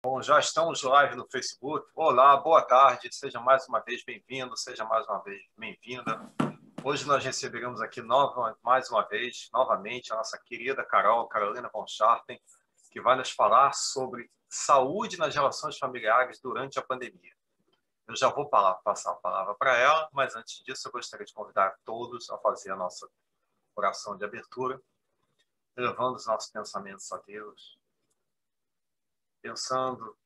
Bom, já estamos live no Facebook. Olá, boa tarde, seja mais uma vez bem-vindo, seja mais uma vez bem-vinda. Hoje nós receberemos aqui mais uma vez, novamente, a nossa querida Carolina von Scharpen, que vai nos falar sobre saúde nas relações familiares durante a pandemia. Eu já vou passar a palavra para ela, mas antes disso eu gostaria de convidar todos a fazer a nossa oração de abertura, elevando os nossos pensamentos a Deus, pensando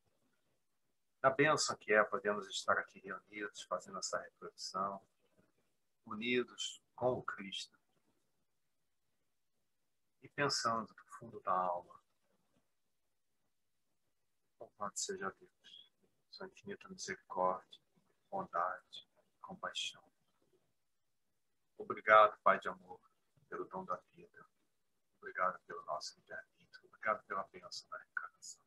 na bênção que é podermos estar aqui reunidos, fazendo essa reflexão, unidos com o Cristo e pensando do fundo da alma, louvado seja Deus, sua infinita misericórdia, bondade, compaixão. Obrigado, Pai de amor, pelo dom da vida. Obrigado pelo nosso livre-arbítrio. Obrigado pela bênção da reencarnação.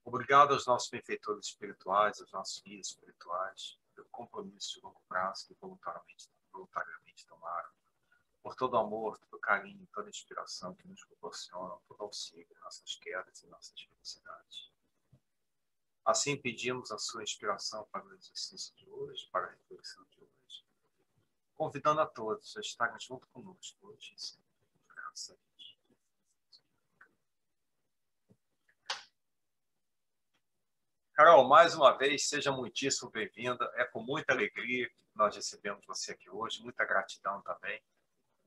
Obrigado aos nossos benfeitores espirituais, aos nossos guias espirituais, pelo compromisso de longo prazo que voluntariamente tomaram, por todo o amor, todo o carinho, toda a inspiração que nos proporcionam, todo o auxílio em nossas quedas e nossas felicidades. Assim pedimos a sua inspiração para o exercício de hoje, para a reflexão de hoje, convidando a todos a estarem junto conosco hoje e sempre. Graças a Deus. Carol, mais uma vez, seja muitíssimo bem-vinda. É com muita alegria que nós recebemos você aqui hoje, muita gratidão também.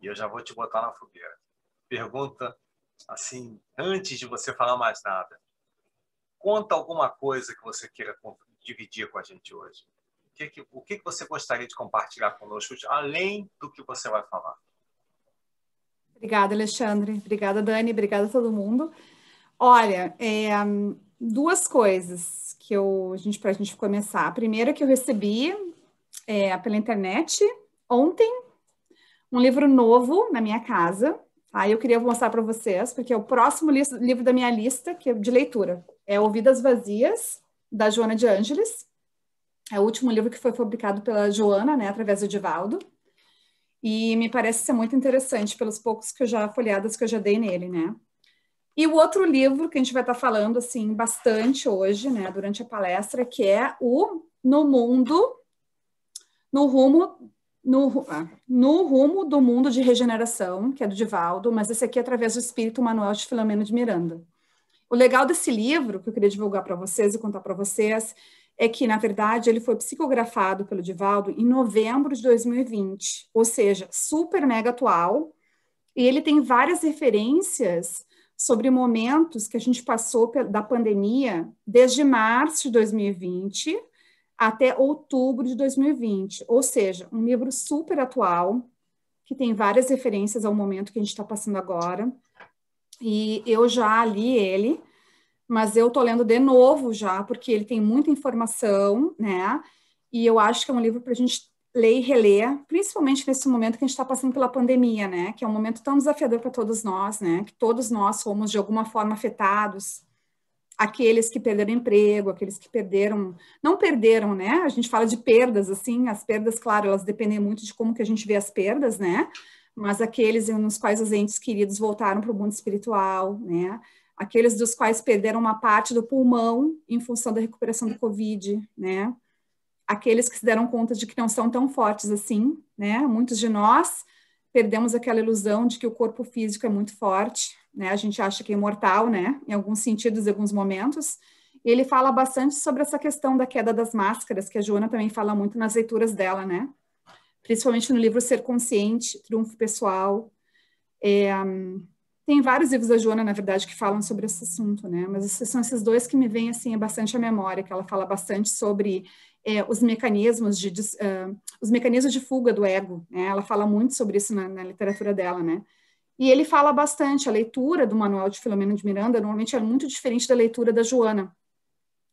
E eu já vou te botar na fogueira. Pergunta, assim, antes de você falar mais nada, conta alguma coisa que você queira dividir com a gente hoje. O que você gostaria de compartilhar conosco hoje, além do que você vai falar? Obrigada, Alexandre. Obrigada, Dani. Obrigada a todo mundo. Olha, duas coisas para a gente começar. A primeira que eu recebi pela internet ontem, um livro novo na minha casa. Aí eu queria mostrar para vocês, porque é o próximo livro da minha lista de leitura. É O Vidas Vazias, da Joana de Ângeles. É o último livro que foi publicado pela Joana, né, através do Divaldo. E me parece ser muito interessante pelos poucos folheadas que eu já dei nele, né? E o outro livro que a gente vai estar falando, assim, bastante hoje, né, durante a palestra, que é o No Rumo do Mundo de Regeneração, que é do Divaldo, mas esse aqui é através do Espírito Manuel de Filomeno de Miranda. O legal desse livro, que eu queria divulgar para vocês e contar para vocês, é que, na verdade, ele foi psicografado pelo Divaldo em novembro de 2020, ou seja, super mega atual, e ele tem várias referências sobre momentos que a gente passou da pandemia desde março de 2020 até outubro de 2020, ou seja, um livro super atual, que tem várias referências ao momento que a gente está passando agora, e eu já li ele, mas eu estou lendo de novo já, porque ele tem muita informação, né, e eu acho que é um livro para a gente ler e reler, principalmente nesse momento que a gente está passando pela pandemia, né, que é um momento tão desafiador para todos nós, né, que todos nós fomos de alguma forma afetados, aqueles que perderam emprego, aqueles que não perderam, né, a gente fala de perdas, assim, as perdas, claro, elas dependem muito de como que a gente vê as perdas, né, mas aqueles nos quais os entes queridos voltaram para o mundo espiritual, né, aqueles dos quais perderam uma parte do pulmão em função da recuperação do Covid, né, aqueles que se deram conta de que não são tão fortes assim, né? Muitos de nós perdemos aquela ilusão de que o corpo físico é muito forte, né? A gente acha que é imortal, né? Em alguns sentidos, em alguns momentos. E ele fala bastante sobre essa questão da queda das máscaras, que a Joana também fala muito nas leituras dela, né? Principalmente no livro Ser Consciente, Triunfo Pessoal. Tem vários livros da Joana, na verdade, que falam sobre esse assunto, né? Mas são esses dois que me vêm, assim, bastante à memória, que ela fala bastante sobre os mecanismos de fuga do ego, né? Ela fala muito sobre isso na literatura dela, né? E ele fala bastante, a leitura do Manuel de Filomeno de Miranda normalmente é muito diferente da leitura da Joana,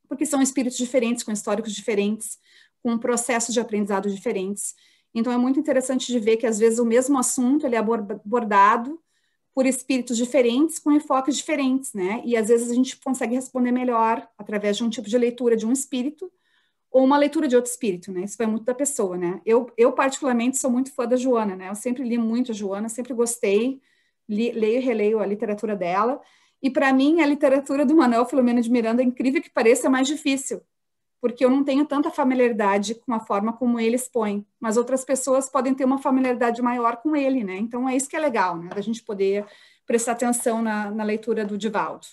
porque são espíritos diferentes, com históricos diferentes, com processos de aprendizado diferentes. Então é muito interessante de ver que às vezes o mesmo assunto ele é abordado por espíritos diferentes, com enfoques diferentes, né? E às vezes a gente consegue responder melhor através de um tipo de leitura de um espírito ou uma leitura de outro espírito, né? Isso vai muito da pessoa, né? Eu particularmente sou muito fã da Joana, né? Eu sempre li muito a Joana, sempre gostei, leio e releio a literatura dela, E para mim, a literatura do Manuel Filomeno de Miranda, incrível que pareça, é mais difícil, porque eu não tenho tanta familiaridade com a forma como ele expõe, mas outras pessoas podem ter uma familiaridade maior com ele, né? Então é isso que é legal, né? Da gente poder prestar atenção na leitura do Divaldo.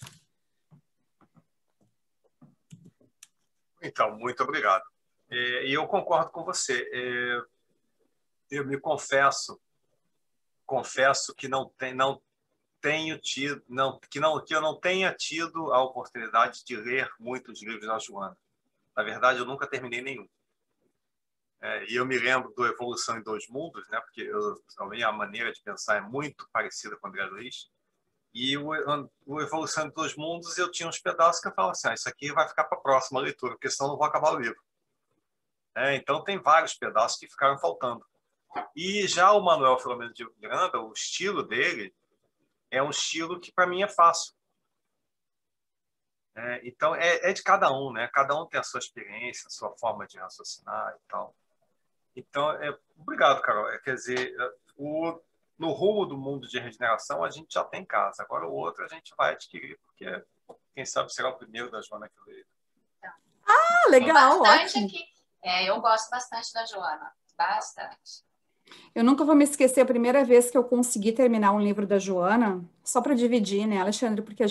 Então, muito obrigado. E eu concordo com você. Eu me confesso que que eu não tenha tido a oportunidade de ler muitos livros da Joana. Na verdade, eu nunca terminei nenhum. E eu me lembro do Evolução em Dois Mundos, né? Porque a minha maneira de pensar é muito parecida com o André Luiz. E o Evolução em Dois Mundos, eu tinha uns pedaços que eu falava assim, isso aqui vai ficar para a próxima leitura, porque senão não vou acabar o livro. Então, tem vários pedaços que ficaram faltando. E já o Manuel Filomeno de Miranda, o estilo dele é um estilo que, para mim, é fácil. Então, é de cada um, né? Cada um tem a sua experiência, a sua forma de raciocinar e tal. Então, obrigado, Carol. Quer dizer, no rumo do mundo de regeneração, a gente já tem casa. Agora, o outro a gente vai adquirir, porque quem sabe será o primeiro da Joana que lê. Ah, legal, bastante ótimo. Aqui. Eu gosto bastante da Joana, bastante. Eu nunca vou me esquecer a primeira vez que eu consegui terminar um livro da Joana, só para dividir, né, Alexandre, porque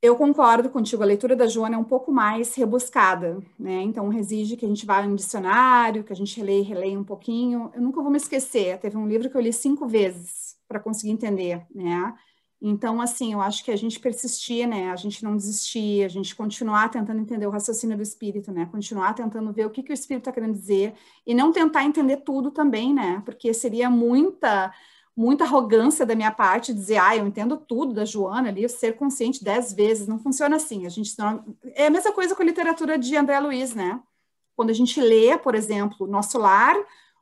eu concordo contigo, a leitura da Joana é um pouco mais rebuscada, né? Então, exige que a gente vá em um dicionário, que a gente releia um pouquinho. Eu nunca vou me esquecer, teve um livro que eu li 5 vezes para conseguir entender, né? Então, assim, eu acho que a gente persistir, né? A gente não desistir, a gente continuar tentando entender o raciocínio do espírito, né? Continuar tentando ver o que o espírito está querendo dizer e não tentar entender tudo também, né? Porque seria muita arrogância da minha parte dizer, eu entendo tudo da Joana ali, ser consciente 10 vezes, não funciona assim. É a mesma coisa com a literatura de André Luiz, né? Quando a gente lê, por exemplo, Nosso Lar,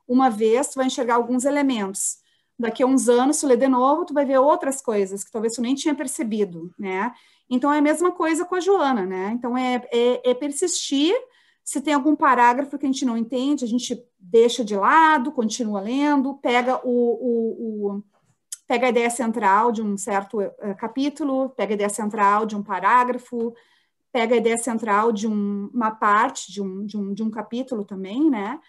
uma vez tu vai enxergar alguns elementos. Daqui a uns anos, se tu lê de novo, tu vai ver outras coisas que talvez tu nem tinha percebido, né? Então, é a mesma coisa com a Joana, né? Então, é persistir. Se tem algum parágrafo que a gente não entende, a gente deixa de lado, continua lendo, pega a ideia central de um certo capítulo, pega a ideia central de um parágrafo, pega a ideia central de uma parte de um capítulo também, né?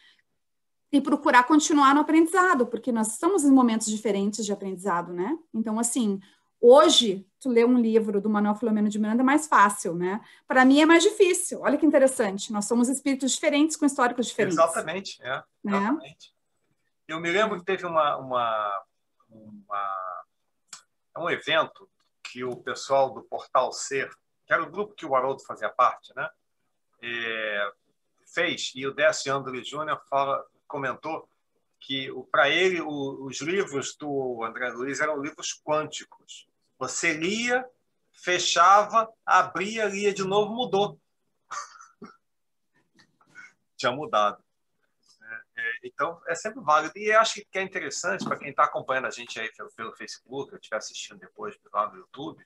E procurar continuar no aprendizado, porque nós estamos em momentos diferentes de aprendizado, né? Então, assim, hoje, tu lê um livro do Manuel Filomeno de Miranda é mais fácil, né? Para mim é mais difícil. Olha que interessante. Nós somos espíritos diferentes com históricos diferentes. Exatamente, exatamente. Eu me lembro que teve um evento que o pessoal do Portal Ser, que era o grupo que o Haroldo fazia parte, né? Fez, e o Décio André Júnior comentou que, para ele, os livros do André Luiz eram livros quânticos. Você lia, fechava, abria, lia de novo, mudou. Tinha mudado. Então, é sempre válido. E acho que é interessante para quem está acompanhando a gente aí pelo Facebook, ou estiver assistindo depois lá no YouTube,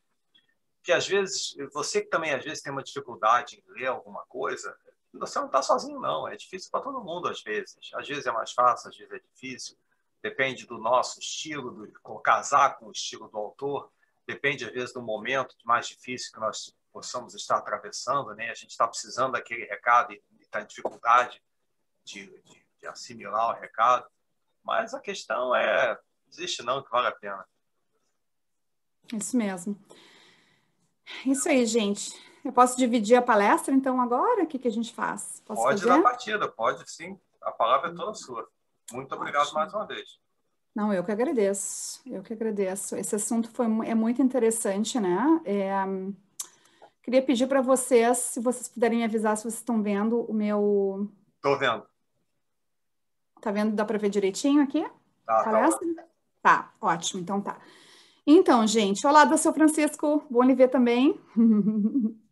que às vezes, você que também às vezes tem uma dificuldade em ler alguma coisa, você não está sozinho, não. É difícil para todo mundo, às vezes. Às vezes é mais fácil, às vezes é difícil. Depende do nosso estilo, casar com o estilo do autor. Depende, às vezes, do momento mais difícil que nós possamos estar atravessando, né? A gente está precisando daquele recado e está em dificuldade de assimilar o recado. Mas a questão é, desiste não, que vale a pena. Isso mesmo. Isso aí, gente. Eu posso dividir a palestra, então, agora? O que a gente faz? Pode dar partida, pode sim. A palavra é toda sua. Muito obrigado mais uma vez. Não, eu que agradeço. Eu que agradeço. Esse assunto é muito interessante, né? Queria pedir para vocês, se vocês puderem me avisar se vocês estão vendo o meu... Estou vendo. Tá vendo? Dá para ver direitinho aqui? Tá. Tá, ótimo. Então tá. Então, gente, olá, do seu Francisco, bom lhe ver também.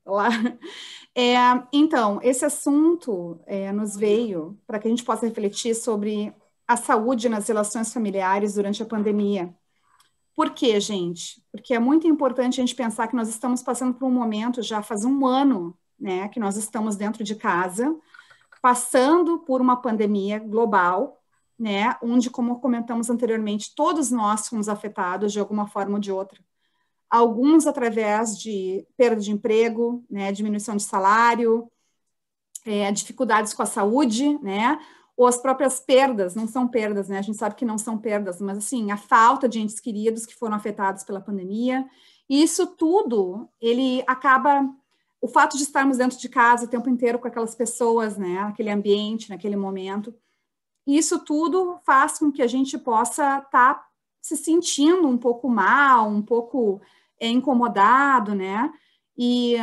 Olá. Então, esse assunto nos veio para que a gente possa refletir sobre a saúde nas relações familiares durante a pandemia. Por quê, gente? Porque é muito importante a gente pensar que nós estamos passando por um momento, já faz um ano, né, que nós estamos dentro de casa, passando por uma pandemia global, né, onde, como comentamos anteriormente, todos nós fomos afetados de alguma forma ou de outra. alguns através de perda de emprego, né, diminuição de salário, dificuldades com a saúde, né, ou as próprias perdas, não são perdas, né, a gente sabe que não são perdas, mas assim, a falta de entes queridos que foram afetados pela pandemia, e isso tudo, ele acaba, o fato de estarmos dentro de casa o tempo inteiro com aquelas pessoas, né, naquele ambiente, naquele momento, isso tudo faz com que a gente possa estar se sentindo um pouco mal, um pouco incomodado, né, e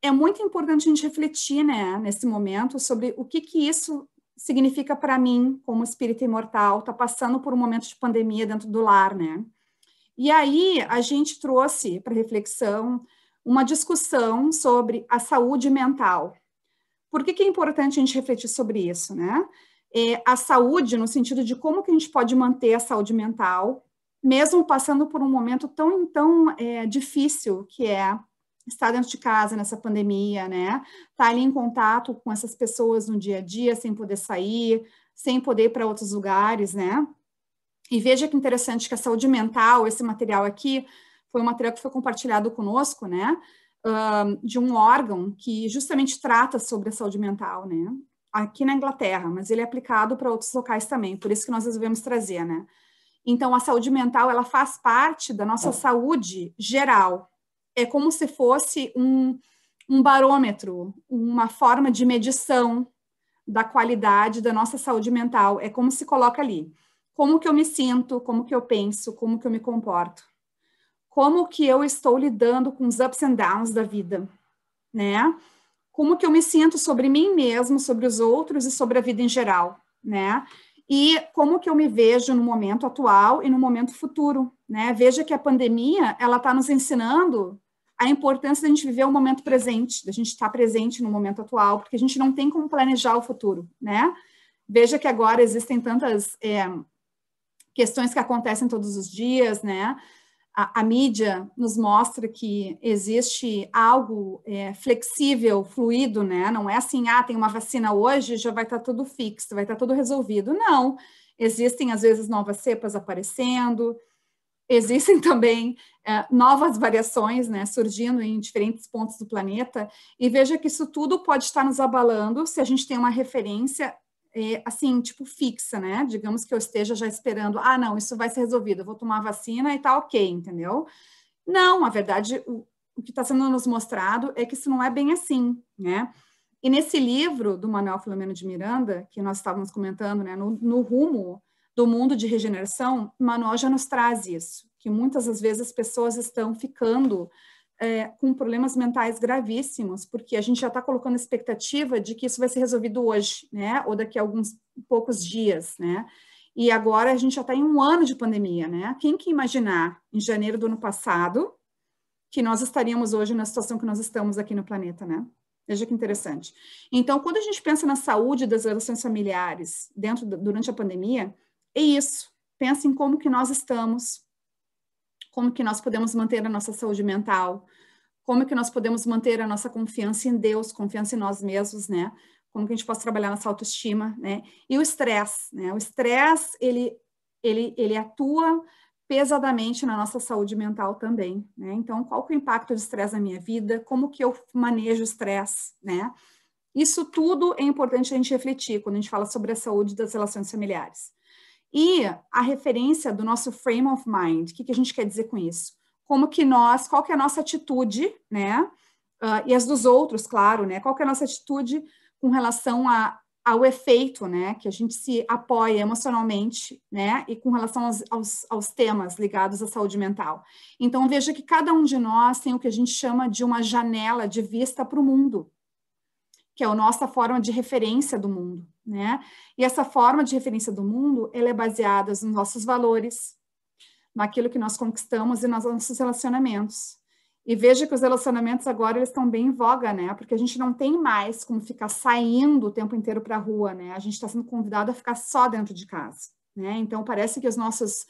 é muito importante a gente refletir, né, nesse momento, sobre o que isso significa para mim, como espírito imortal, tá passando por um momento de pandemia dentro do lar, né? E aí a gente trouxe para reflexão uma discussão sobre a saúde mental. Por que é importante a gente refletir sobre isso, né? A saúde, no sentido de como que a gente pode manter a saúde mental, mesmo passando por um momento tão difícil, que é estar dentro de casa nessa pandemia, né? Estar ali em contato com essas pessoas no dia a dia, sem poder sair, sem poder ir para outros lugares, né? E veja que interessante que a saúde mental, esse material aqui, foi um material que foi compartilhado conosco, né? De um órgão que justamente trata sobre a saúde mental, né? Aqui na Inglaterra, mas ele é aplicado para outros locais também, por isso que nós resolvemos trazer, né? Então, a saúde mental, ela faz parte da nossa saúde geral. É como se fosse um barômetro, uma forma de medição da qualidade da nossa saúde mental. É como se coloca ali. Como que eu me sinto, como que eu penso, como que eu me comporto. Como que eu estou lidando com os ups and downs da vida, né? Como que eu me sinto sobre mim mesmo, sobre os outros e sobre a vida em geral, né? E como que eu me vejo no momento atual e no momento futuro, né? Veja que a pandemia, ela está nos ensinando a importância da gente viver o momento presente, da gente estar presente no momento atual, porque a gente não tem como planejar o futuro, né? Veja que agora existem tantas questões que acontecem todos os dias, né? A mídia nos mostra que existe algo flexível, fluido, né? Não é assim, tem uma vacina hoje, já vai estar tudo fixo, vai estar tudo resolvido. Não. Existem, às vezes, novas cepas aparecendo, existem também novas variações, né, surgindo em diferentes pontos do planeta, e veja que isso tudo pode estar nos abalando se a gente tem uma referência assim, tipo fixa, né? Digamos que eu esteja já esperando, não, isso vai ser resolvido, eu vou tomar a vacina e tá ok, entendeu? Não, a verdade, o que está sendo nos mostrado é que isso não é bem assim, né? E nesse livro do Manuel Filomeno de Miranda, que nós estávamos comentando, né, no rumo do mundo de regeneração, Manuel já nos traz isso, que muitas das vezes as pessoas estão ficando com problemas mentais gravíssimos, porque a gente já está colocando expectativa de que isso vai ser resolvido hoje, né, ou daqui a alguns poucos dias, né, e agora a gente já está em um ano de pandemia, né, quem que imaginar em janeiro do ano passado que nós estaríamos hoje na situação que nós estamos aqui no planeta, né? Veja que interessante. Então, quando a gente pensa na saúde das relações familiares durante a pandemia, é isso. Pensa em como que nós estamos, como que nós podemos manter a nossa saúde mental, como que nós podemos manter a nossa confiança em Deus, confiança em nós mesmos, né? Como que a gente pode trabalhar nossa autoestima, né? E o estresse, né? O estresse, ele atua pesadamente na nossa saúde mental também, né? Então, qual que é o impacto do estresse na minha vida? Como que eu manejo o estresse, né? Isso tudo é importante a gente refletir quando a gente fala sobre a saúde das relações familiares. E a referência do nosso frame of mind, o que a gente quer dizer com isso? Como que qual que é a nossa atitude, né? E as dos outros, claro, né? Qual que é a nossa atitude com relação ao efeito, né? Que a gente se apoia emocionalmente, né? E com relação aos temas ligados à saúde mental. Então, veja que cada um de nós tem o que a gente chama de uma janela de vista para o mundo, que é a nossa forma de referência do mundo, né? E essa forma de referência do mundo, ela é baseada nos nossos valores, naquilo que nós conquistamos e nos nossos relacionamentos. E veja que os relacionamentos agora, eles estão bem em voga, né? Porque a gente não tem mais como ficar saindo o tempo inteiro para a rua, né? A gente está sendo convidado a ficar só dentro de casa, né? Então, parece que os nossos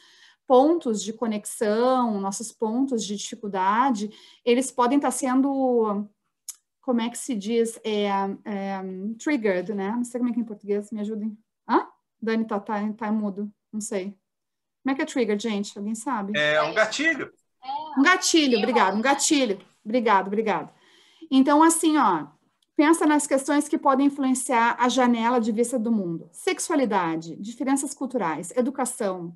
pontos de conexão, nossos pontos de dificuldade, eles podem estar sendo... como é que se diz, triggered, né? Não sei como é que é em português, me ajudem. Dani tá mudo, não sei. Como é que é triggered, gente? Alguém sabe? É um gatilho. Um gatilho, obrigado, um gatilho. Obrigado. Então, assim, ó, pensa nas questões que podem influenciar a janela de vista do mundo. Sexualidade, diferenças culturais, educação,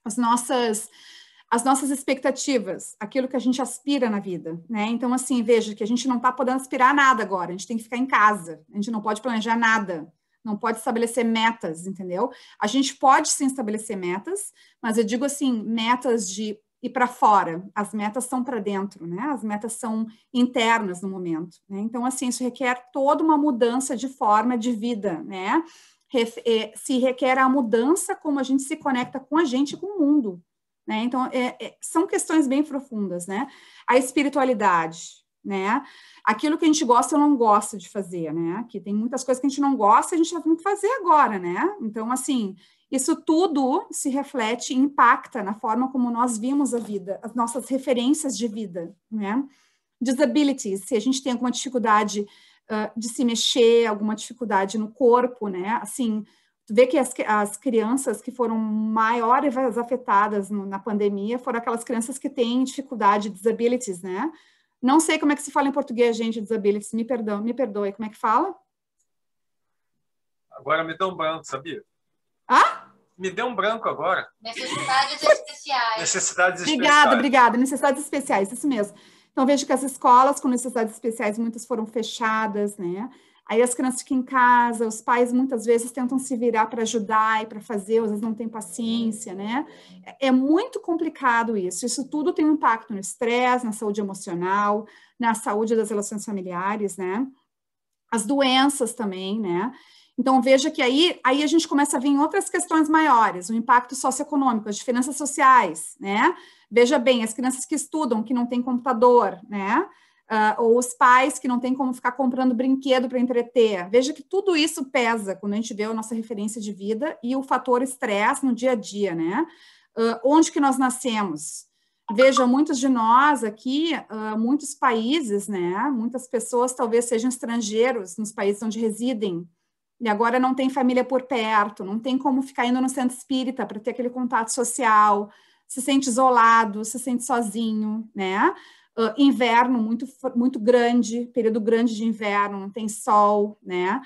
as nossas expectativas, aquilo que a gente aspira na vida, né? Então, assim, veja que a gente não está podendo aspirar nada agora, a gente tem que ficar em casa, a gente não pode planejar nada, não pode estabelecer metas, entendeu? A gente pode sim estabelecer metas, mas eu digo assim, metas de ir para fora, as metas são para dentro, né? As metas são internas no momento, né? Então, assim, isso requer toda uma mudança de forma de vida, né? Se requer a mudança como a gente se conecta com a gente e com o mundo, né? Então, são questões bem profundas, né? A espiritualidade, né? Aquilo que a gente gosta ou não gosta de fazer, né? Que tem muitas coisas que a gente não gosta e a gente tem que fazer agora, né? Então, assim, isso tudo se reflete e impacta na forma como nós vimos a vida, as nossas referências de vida, né? Disabilities, se a gente tem alguma dificuldade de se mexer, alguma dificuldade no corpo, né? Assim, tu vê que as crianças que foram maiores afetadas na pandemia foram aquelas crianças que têm dificuldade, disabilities, né? Não sei como é que se fala em português, gente, disabilities, me perdoe, como é que fala? Agora me deu um branco, sabia? Me deu um branco agora. Necessidades especiais. Necessidades especiais. Obrigada. Necessidades especiais, isso mesmo. Então, vejo que as escolas com necessidades especiais, muitas foram fechadas, né? Aí as crianças ficam em casa, os pais muitas vezes tentam se virar para ajudar e para fazer, às vezes não têm paciência, né? É muito complicado isso. Isso tudo tem um impacto no estresse, na saúde emocional, na saúde das relações familiares, né? As doenças também, né? Então, veja que aí a gente começa a vir em outras questões maiores, o impacto socioeconômico, as diferenças sociais, né? Veja bem, as crianças que estudam, que não têm computador, né? Ou os pais que não têm como ficar comprando brinquedo para entreter. Veja que tudo isso pesa quando a gente vê a nossa referência de vida e o fator estresse no dia a dia, né? Onde que nós nascemos? Veja, muitos de nós aqui, muitos países, né? Muitas pessoas talvez sejam estrangeiros nos países onde residem, e agora não tem família por perto, não tem como ficar indo no centro espírita para ter aquele contato social, se sente isolado, se sente sozinho, né? Inverno muito grande, período grande de inverno, não tem sol, né?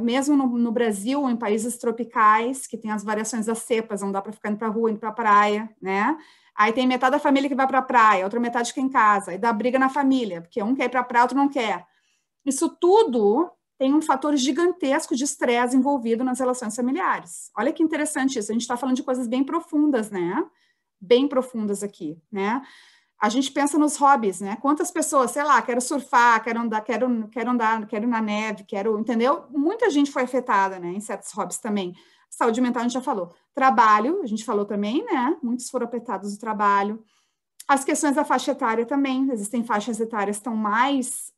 Mesmo no Brasil, em países tropicais, que tem as variações das cepas, não dá para ficar indo para a rua, indo para a praia, né? Aí tem metade da família que vai para a praia, outra metade fica em casa, aí dá briga na família, porque um quer ir para a praia, outro não quer. Isso tudo tem um fator gigantesco de estresse envolvido nas relações familiares. Olha que interessante isso, a gente está falando de coisas bem profundas, né? Bem profundas aqui, né? A gente pensa nos hobbies, né? Quantas pessoas, sei lá, quero surfar, quero andar, quero ir na neve, entendeu? Muita gente foi afetada, né? Em certos hobbies também. Saúde mental a gente já falou. Trabalho, a gente falou também, né? Muitos foram afetados no trabalho. As questões da faixa etária também. Existem faixas etárias que estão mais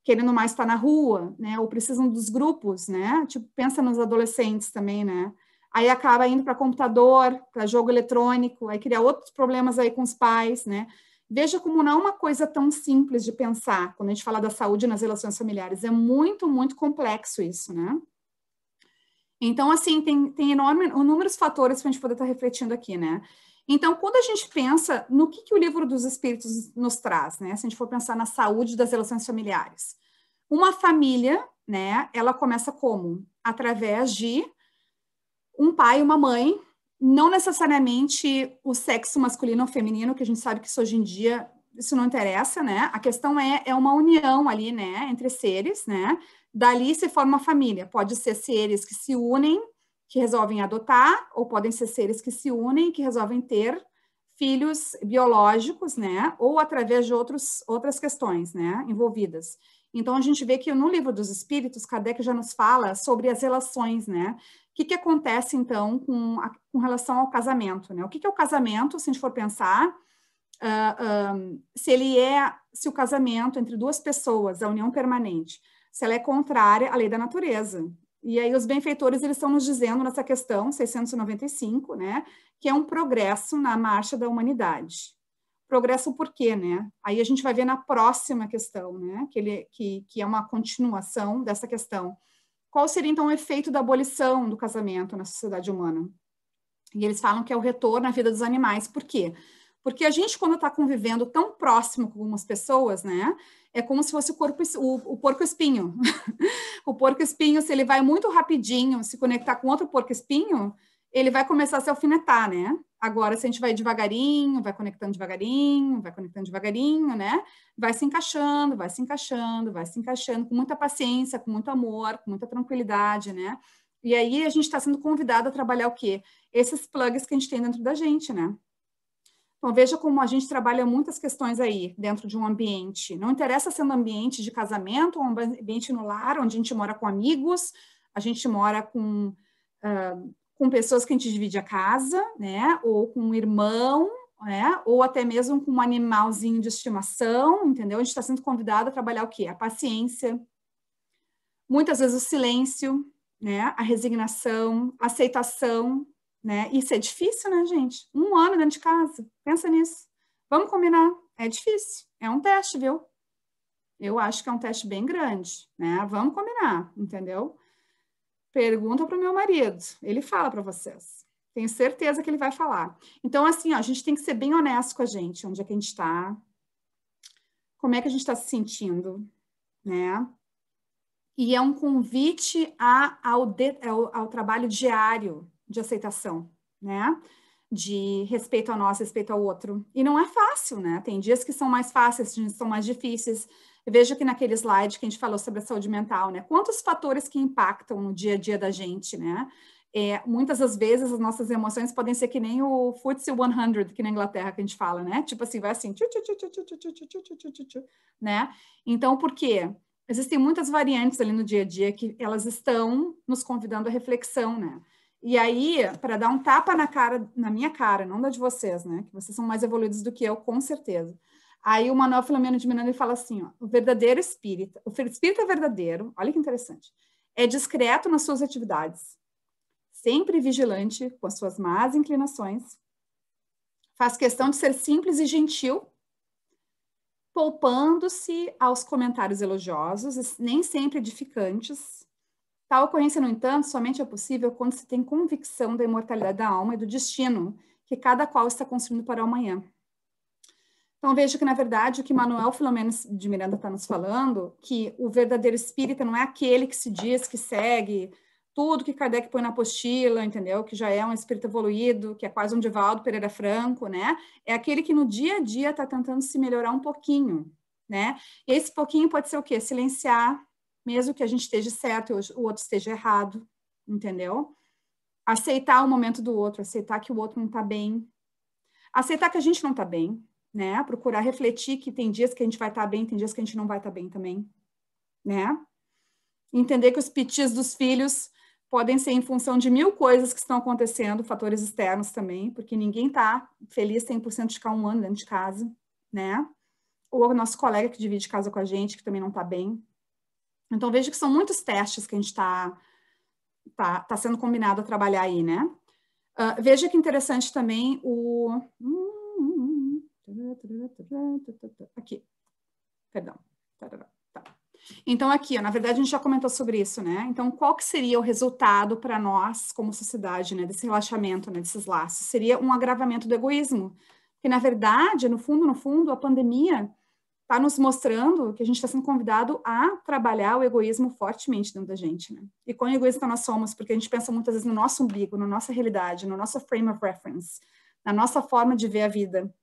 querendo mais estar na rua, né? Ou precisam dos grupos, né? Tipo, pensa nos adolescentes também, né? Aí acaba indo para computador, para jogo eletrônico, aí cria outros problemas aí com os pais, né? Veja como não é uma coisa tão simples de pensar, quando a gente fala da saúde nas relações familiares, é muito, muito complexo isso, né? Então, assim, tem inúmeros fatores para a gente poder estar refletindo aqui, né? Então, quando a gente pensa no que o livro dos Espíritos nos traz, né? Se a gente for pensar na saúde das relações familiares. Uma família, né? Ela começa como? Através de um pai e uma mãe, não necessariamente o sexo masculino ou feminino, que a gente sabe que isso hoje em dia, isso não interessa, né? A questão é uma união ali, né? Entre seres, né? Dali se forma uma família. Pode ser seres que se unem, que resolvem adotar, ou podem ser seres que se unem, que resolvem ter filhos biológicos, né? Ou através de outras questões, né? Envolvidas. Então, a gente vê que no Livro dos Espíritos, Kardec já nos fala sobre as relações, né? O que acontece, então, com relação ao casamento, né? O que é o casamento, se a gente for pensar, se o casamento entre duas pessoas, a união permanente, se ela é contrária à lei da natureza. E aí os benfeitores, eles estão nos dizendo nessa questão 695, né, que é um progresso na marcha da humanidade. Progresso por quê, né? Aí a gente vai ver na próxima questão, né, que é uma continuação dessa questão. Qual seria, então, o efeito da abolição do casamento na sociedade humana? E eles falam que é o retorno à vida dos animais. Por quê? Porque a gente, quando está convivendo tão próximo com algumas pessoas, né, é como se fosse o porco-espinho. O porco-espinho, se ele vai muito rapidinho se conectar com outro porco-espinho, ele vai começar a se alfinetar, né? Agora, se a gente vai devagarinho, vai conectando devagarinho, né? Vai se encaixando, com muita paciência, com muito amor, com muita tranquilidade, né? E aí a gente está sendo convidado a trabalhar o quê? Esses plugs que a gente tem dentro da gente, né? Então, veja como a gente trabalha muitas questões aí dentro de um ambiente. Não interessa sendo um ambiente de casamento, ou um ambiente no lar, onde a gente mora com amigos, a gente mora com pessoas que a gente divide a casa, né? Ou com um irmão, né? Ou até mesmo com um animalzinho de estimação, entendeu? A gente está sendo convidado a trabalhar o quê? A paciência, muitas vezes o silêncio, né? A resignação, a aceitação, né? Isso é difícil, né, gente? 1 ano dentro de casa, pensa nisso. Vamos combinar, é difícil, é um teste, viu? Eu acho que é um teste bem grande, né? Vamos combinar, entendeu? Pergunta para o meu marido, ele fala para vocês. Tenho certeza que ele vai falar. Então, assim, ó, a gente tem que ser bem honesto com a gente, onde é que a gente está, como é que a gente está se sentindo, né? E é um convite ao trabalho diário de aceitação, né? De respeito a nós, respeito ao outro. E não é fácil, né? Tem dias que são mais fáceis, dias que são mais difíceis. Eu vejo aqui naquele slide que a gente falou sobre a saúde mental, né? Quantos fatores que impactam no dia a dia da gente, né? Muitas das vezes as nossas emoções podem ser que nem o FTSE 100, que na Inglaterra que a gente fala, né? Tipo assim, vai assim, né? Então, por quê? Existem muitas variantes ali no dia a dia que elas estão nos convidando à reflexão, né? E aí, para dar um tapa na minha cara, não da de vocês, né? Que vocês são mais evoluídos do que eu, com certeza. Aí o Manuel Filomeno de Miranda fala assim, ó, o espírita verdadeiro, olha que interessante, é discreto nas suas atividades, sempre vigilante com as suas más inclinações, faz questão de ser simples e gentil, poupando-se aos comentários elogiosos, nem sempre edificantes. Tal ocorrência, no entanto, somente é possível quando se tem convicção da imortalidade da alma e do destino que cada qual está construindo para o amanhã. Então, veja que, na verdade, o que Manuel Filomeno de Miranda está nos falando, que o verdadeiro espírita não é aquele que se diz que segue tudo que Kardec põe na apostila, entendeu? Que já é um espírito evoluído, que é quase um Divaldo Pereira Franco, né? É aquele que no dia a dia está tentando se melhorar um pouquinho, né? E esse pouquinho pode ser o quê? Silenciar, mesmo que a gente esteja certo e o outro esteja errado, entendeu? Aceitar o momento do outro, aceitar que o outro não está bem, aceitar que a gente não está bem, né? Procurar refletir que tem dias que a gente vai estar bem, tem dias que a gente não vai estar bem também, né? Entender que os pitis dos filhos podem ser em função de 1000 coisas que estão acontecendo, fatores externos também, porque ninguém está feliz 100% de ficar 1 ano dentro de casa, né? Ou o nosso colega que divide casa com a gente, que também não está bem. Então, veja que são muitos testes que a gente está sendo combinado a trabalhar aí, né? Veja que interessante também o... Aqui. Perdão. Tá. Então, aqui, ó, na verdade, a gente já comentou sobre isso, né? Então, qual que seria o resultado para nós, como sociedade, né, desse relaxamento, né, desses laços? Seria um agravamento do egoísmo. Porque, na verdade, no fundo, a pandemia está nos mostrando que a gente está sendo convidado a trabalhar o egoísmo fortemente dentro da gente, né? E quão egoísta nós somos, porque a gente pensa muitas vezes no nosso umbigo, na nossa realidade, no nosso frame of reference, na nossa forma de ver a vida.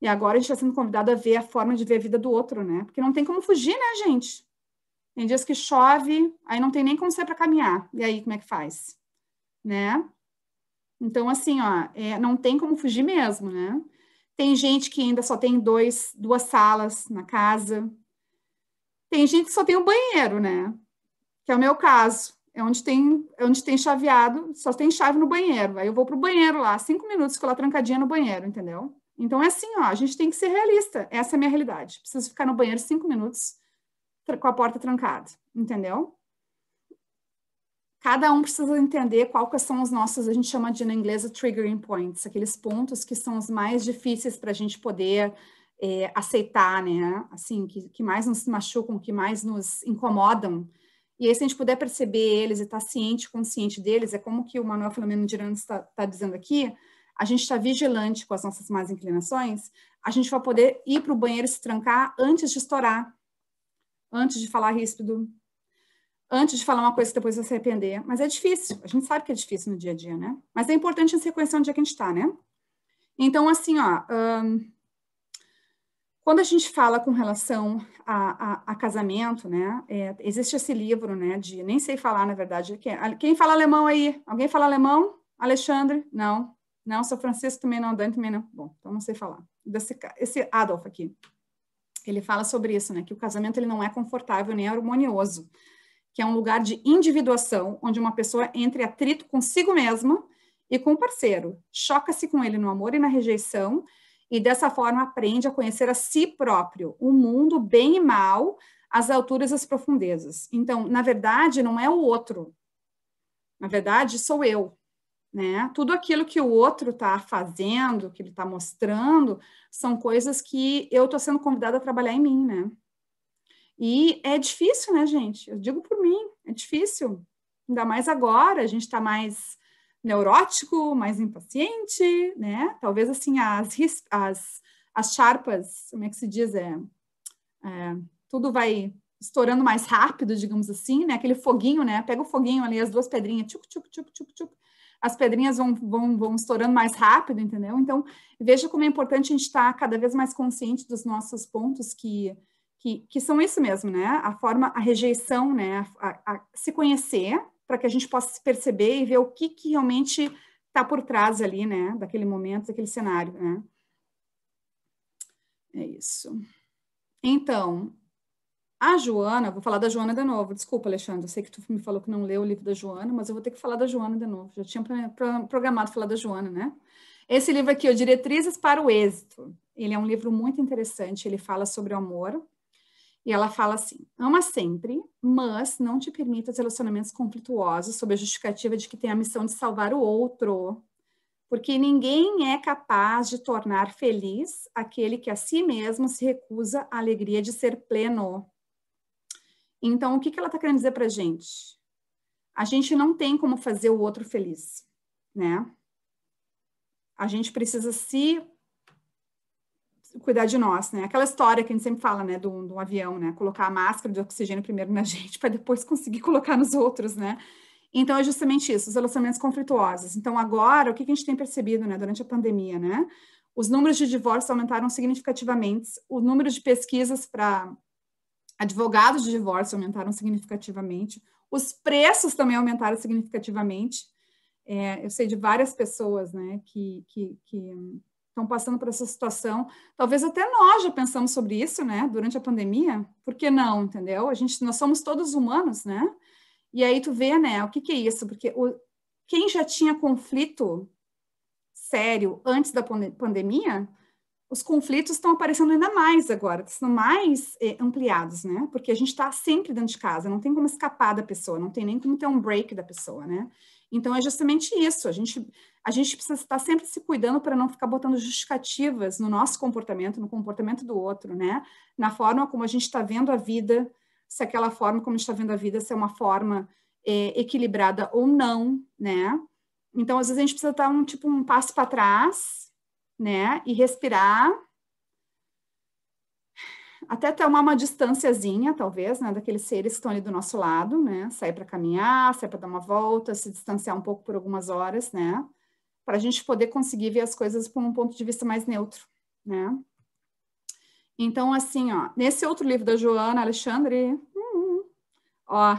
E agora a gente está sendo convidado a ver a forma de ver a vida do outro, né? Porque não tem como fugir, né, gente? Tem dias que chove, aí não tem nem como sair para caminhar. E aí, como é que faz? Né? Então, assim, ó, não tem como fugir mesmo, né? Tem gente que ainda só tem 2 salas na casa. Tem gente que só tem um banheiro, né? Que é o meu caso. É onde tem chaveado, só tem chave no banheiro. Aí eu vou pro banheiro lá, 5 minutos, fico lá trancadinha no banheiro, entendeu? Então, é assim, ó, a gente tem que ser realista. Essa é a minha realidade. Preciso ficar no banheiro 5 minutos com a porta trancada, entendeu? Cada um precisa entender qual que são os nossos, a gente chama de, na inglês, triggering points, aqueles pontos que são os mais difíceis para a gente poder aceitar, né? Assim, que mais nos machucam, que mais nos incomodam. E aí, se a gente puder perceber eles e estar ciente, consciente deles, é como que o Manuel Filomeno de Miranda está dizendo aqui, a gente está vigilante com as nossas más inclinações, a gente vai poder ir para o banheiro e se trancar antes de estourar, antes de falar ríspido, antes de falar uma coisa que depois vai se arrepender. Mas é difícil, a gente sabe que é difícil no dia a dia, né? Mas é importante a gente reconhecer onde é que a gente está, né? Então, assim, ó, quando a gente fala com relação a casamento, né, existe esse livro, né, de, nem sei falar, na verdade, quem fala alemão aí? Alguém fala alemão? Alexandre? Não. Não, São Francisco também não, Dani também não. Bom, então não sei falar. Esse Adolf aqui, ele fala sobre isso, né, que o casamento ele não é confortável nem harmonioso, que é um lugar de individuação, onde uma pessoa entra em atrito consigo mesma e com o parceiro, choca-se com ele no amor e na rejeição, e dessa forma aprende a conhecer a si próprio, o mundo, bem e mal, as alturas e as profundezas. Então, na verdade, não é o outro. Na verdade, sou eu. Né? Tudo aquilo que o outro está fazendo, que ele está mostrando, são coisas que eu estou sendo convidada a trabalhar em mim, né? E é difícil, né, gente? Eu digo por mim, é difícil. Ainda mais agora, a gente está mais neurótico, mais impaciente, né? Talvez, assim, as charpas, como é que se diz? Tudo vai estourando mais rápido, digamos assim, né? Aquele foguinho, né? Pega o foguinho ali, as duas pedrinhas, tchuc, tchuc, tchuc, tchuc, tchuc. As pedrinhas vão estourando mais rápido, entendeu? Então, veja como é importante a gente estar cada vez mais consciente dos nossos pontos que são isso mesmo, né? A rejeição, né? A se conhecer, para que a gente possa se perceber e ver o que realmente está por trás ali, né? Daquele momento, daquele cenário, né? É isso. Então, a Joana, vou falar da Joana de novo. Desculpa, Alexandre, eu sei que tu me falou que não leu o livro da Joana, mas eu vou ter que falar da Joana de novo. Já tinha programado falar da Joana, né? Esse livro aqui, o Diretrizes para o Êxito, ele é um livro muito interessante, ele fala sobre o amor, e ela fala assim: ama sempre, mas não te permita relacionamentos conflituosos sob a justificativa de que tem a missão de salvar o outro, porque ninguém é capaz de tornar feliz aquele que a si mesmo se recusa à alegria de ser pleno. Então, o que ela está querendo dizer para a gente? A gente não tem como fazer o outro feliz, né? A gente precisa se cuidar de nós, né? Aquela história que a gente sempre fala, né, do avião, né? Colocar a máscara de oxigênio primeiro na gente, para depois conseguir colocar nos outros, né? Então, é justamente isso, os relacionamentos conflituosos. Então, agora, o que a gente tem percebido, né, durante a pandemia, né? Os números de divórcio aumentaram significativamente, o número de pesquisas para advogados de divórcio aumentaram significativamente, os preços também aumentaram significativamente. Eu sei de várias pessoas, né, que estão passando por essa situação. Talvez até nós já pensamos sobre isso, né, durante a pandemia. Por que não, entendeu? Nós somos todos humanos, né? E aí tu vê, né, o que é isso? Porque quem já tinha conflito sério antes da pandemia, os conflitos estão aparecendo ainda mais agora, estão mais ampliados, né? Porque a gente está sempre dentro de casa, não tem como escapar da pessoa, não tem nem como ter um break da pessoa, né? Então, é justamente isso, a gente precisa estar sempre se cuidando para não ficar botando justificativas no nosso comportamento, no comportamento do outro, né? Na forma como a gente está vendo a vida, se aquela forma como a gente está vendo a vida, se é uma forma equilibrada ou não, né? Então, às vezes, a gente precisa dar um passo para trás, né, e respirar, até tomar uma distânciazinha, talvez, né, daqueles seres que estão ali do nosso lado, né, sair para caminhar, sair para dar uma volta, se distanciar um pouco por algumas horas, né, para a gente poder conseguir ver as coisas por um ponto de vista mais neutro, né. Então, assim, ó, nesse outro livro da Joana Alexandre, ó,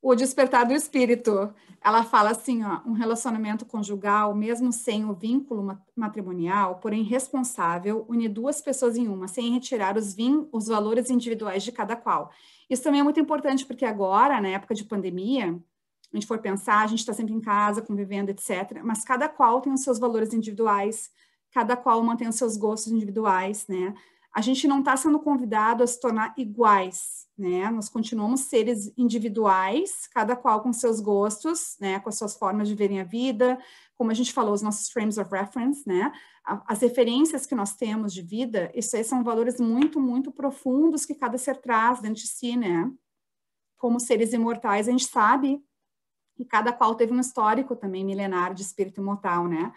O Despertar do Espírito, ela fala assim, ó, um relacionamento conjugal, mesmo sem o vínculo matrimonial, porém responsável, une duas pessoas em uma, sem retirar os valores individuais de cada qual. Isso também é muito importante, porque agora, na época de pandemia, a gente for pensar, a gente está sempre em casa, convivendo, etc., mas cada qual tem os seus valores individuais, cada qual mantém os seus gostos individuais, né? A gente não está sendo convidado a se tornar iguais, né? Nós continuamos seres individuais, cada qual com seus gostos, né? Com as suas formas de verem a vida, como a gente falou, os nossos frames of reference, né? As referências que nós temos de vida, isso aí são valores muito, muito profundos que cada ser traz dentro de si, né? Como seres imortais, a gente sabe que cada qual teve um histórico também milenário de espírito imortal, né?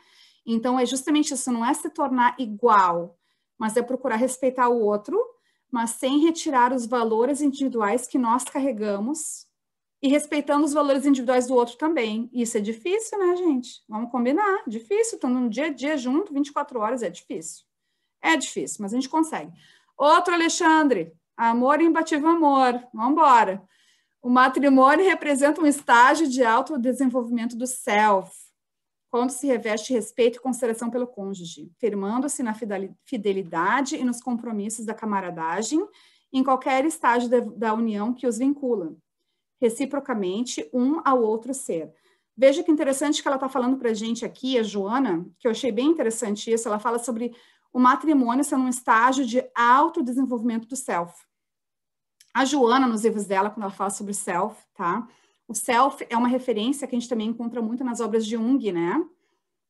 Então, é justamente isso, não é se tornar igual, mas é procurar respeitar o outro, mas sem retirar os valores individuais que nós carregamos e respeitando os valores individuais do outro também. Isso é difícil, né, gente? Vamos combinar, difícil, estando no dia a dia junto, 24 horas, é difícil. É difícil, mas a gente consegue. Outro Alexandre, amor, imbatível amor, vamos embora. O matrimônio representa um estágio de autodesenvolvimento do self, quando se reveste respeito e consideração pelo cônjuge, firmando-se na fidelidade e nos compromissos da camaradagem em qualquer estágio da união que os vincula, reciprocamente um ao outro ser. Veja que interessante que ela está falando para a gente aqui, a Joana, que eu achei bem interessante isso, ela fala sobre o matrimônio sendo um estágio de autodesenvolvimento do self. A Joana, nos livros dela, quando ela fala sobre o self, tá? O self é uma referência que a gente também encontra muito nas obras de Jung, né?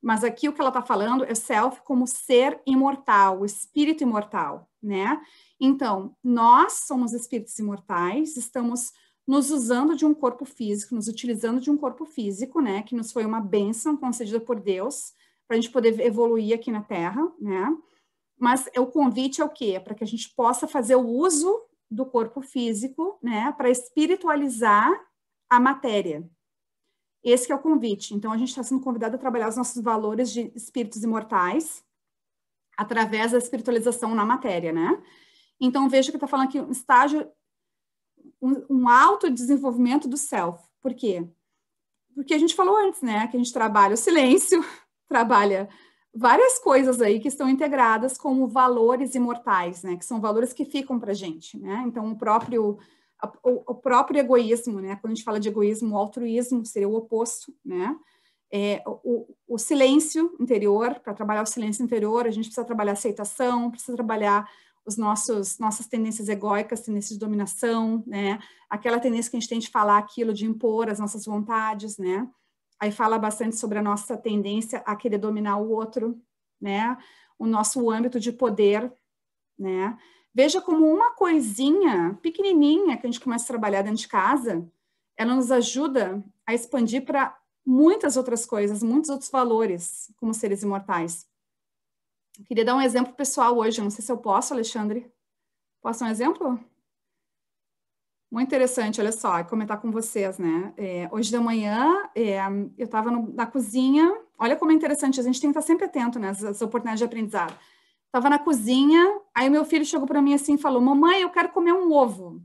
Mas aqui o que ela está falando é self como ser imortal, o espírito imortal, né? Então, nós somos espíritos imortais, estamos nos usando de um corpo físico, nos utilizando de um corpo físico, né? Que nos foi uma bênção concedida por Deus, para a gente poder evoluir aqui na Terra, né? Mas o convite é o quê? Para que a gente possa fazer o uso do corpo físico, né? Para espiritualizar a matéria. Esse que é o convite. Então, a gente está sendo convidado a trabalhar os nossos valores de espíritos imortais através da espiritualização na matéria, né? Então, veja que está falando aqui um estágio, um autodesenvolvimento do self. Por quê? Porque a gente falou antes, né? Que a gente trabalha o silêncio, trabalha várias coisas aí que estão integradas como valores imortais, né? Que são valores que ficam para a gente, né? Então, o próprio egoísmo, né? Quando a gente fala de egoísmo, o altruísmo seria o oposto, né? O silêncio interior, para trabalhar o silêncio interior, a gente precisa trabalhar a aceitação, precisa trabalhar nossas tendências egóicas, tendências de dominação, né? Aquela tendência que a gente tem de falar aquilo, de impor as nossas vontades, né? Aí fala bastante sobre a nossa tendência a querer dominar o outro, né? O nosso âmbito de poder, né? Veja como uma coisinha pequenininha que a gente começa a trabalhar dentro de casa, ela nos ajuda a expandir para muitas outras coisas, muitos outros valores como seres imortais. Eu queria dar um exemplo pessoal hoje, não sei se eu posso, Alexandre. Posso dar um exemplo? Muito interessante, olha só, comentar com vocês, né? Hoje de manhã, eu estava na cozinha, olha como é interessante, a gente tem que estar sempre atento, né, às oportunidades de aprendizado. Estava na cozinha, aí meu filho chegou para mim assim e falou, mamãe, eu quero comer um ovo.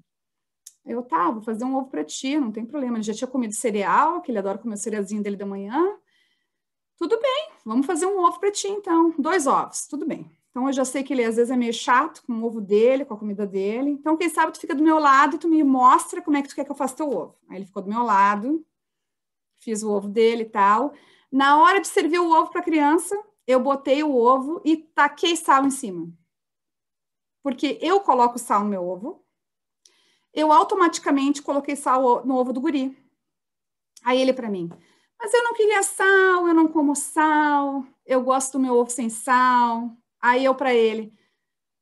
Eu, tá, vou fazer um ovo para ti, não tem problema. Ele já tinha comido cereal, que ele adora comer o cerealzinho dele da manhã. Tudo bem, vamos fazer um ovo para ti, então. 2 ovos, tudo bem. Então, eu já sei que ele, às vezes, é meio chato com o ovo dele, com a comida dele. Então, quem sabe, tu fica do meu lado e tu me mostra como é que tu quer que eu faça teu ovo. Aí ele ficou do meu lado, fiz o ovo dele e tal. Na hora de servir o ovo para a criança, eu botei o ovo e taquei sal em cima. Porque eu coloco sal no meu ovo, eu automaticamente coloquei sal no ovo do guri. Aí ele para mim, mas eu não queria sal, eu não como sal, eu gosto do meu ovo sem sal. Aí eu para ele,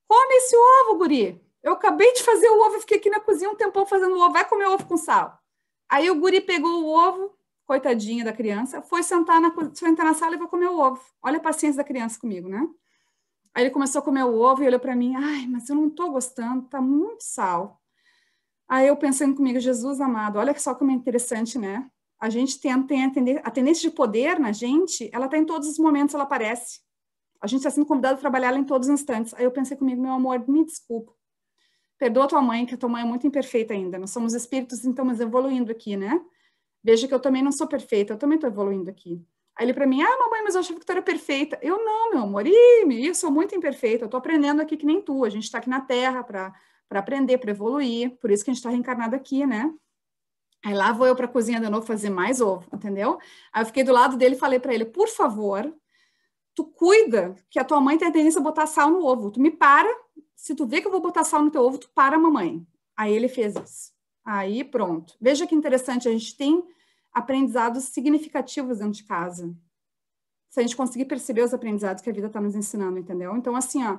come esse ovo, guri. Eu acabei de fazer o ovo, eu fiquei aqui na cozinha um tempão fazendo o ovo, vai comer ovo com sal. Aí o guri pegou o ovo, coitadinha da criança, foi sentar na sala e vai comer o ovo. Olha a paciência da criança comigo, né? Aí ele começou a comer o ovo e olhou para mim, ai, mas eu não tô gostando, tá muito sal. Aí eu pensando comigo, Jesus amado, olha só como é interessante, né? A gente tem a tendência de poder na gente, ela tá em todos os momentos, ela aparece. A gente está sendo convidado a trabalhar ela em todos os instantes. Aí eu pensei comigo, meu amor, me desculpa. Perdoa tua mãe, que a tua mãe é muito imperfeita ainda. Nós somos espíritos, então, mas evoluindo aqui, né? Veja que eu também não sou perfeita, eu também estou evoluindo aqui. Aí ele para mim, mamãe, mas eu achava que tu era perfeita. Eu não, meu amor, eu sou muito imperfeita, eu estou aprendendo aqui que nem tu. A gente está aqui na Terra para aprender, para evoluir, por isso que a gente está reencarnado aqui, né? Aí lá vou eu para a cozinha de novo fazer mais ovo, entendeu? Aí eu fiquei do lado dele e falei para ele, por favor, tu cuida que a tua mãe tem a tendência a botar sal no ovo. Tu me para, se tu vê que eu vou botar sal no teu ovo, tu para, mamãe. Aí ele fez isso. Aí pronto. Veja que interessante, a gente tem aprendizados significativos dentro de casa. Se a gente conseguir perceber os aprendizados que a vida está nos ensinando, entendeu? Então, assim, ó,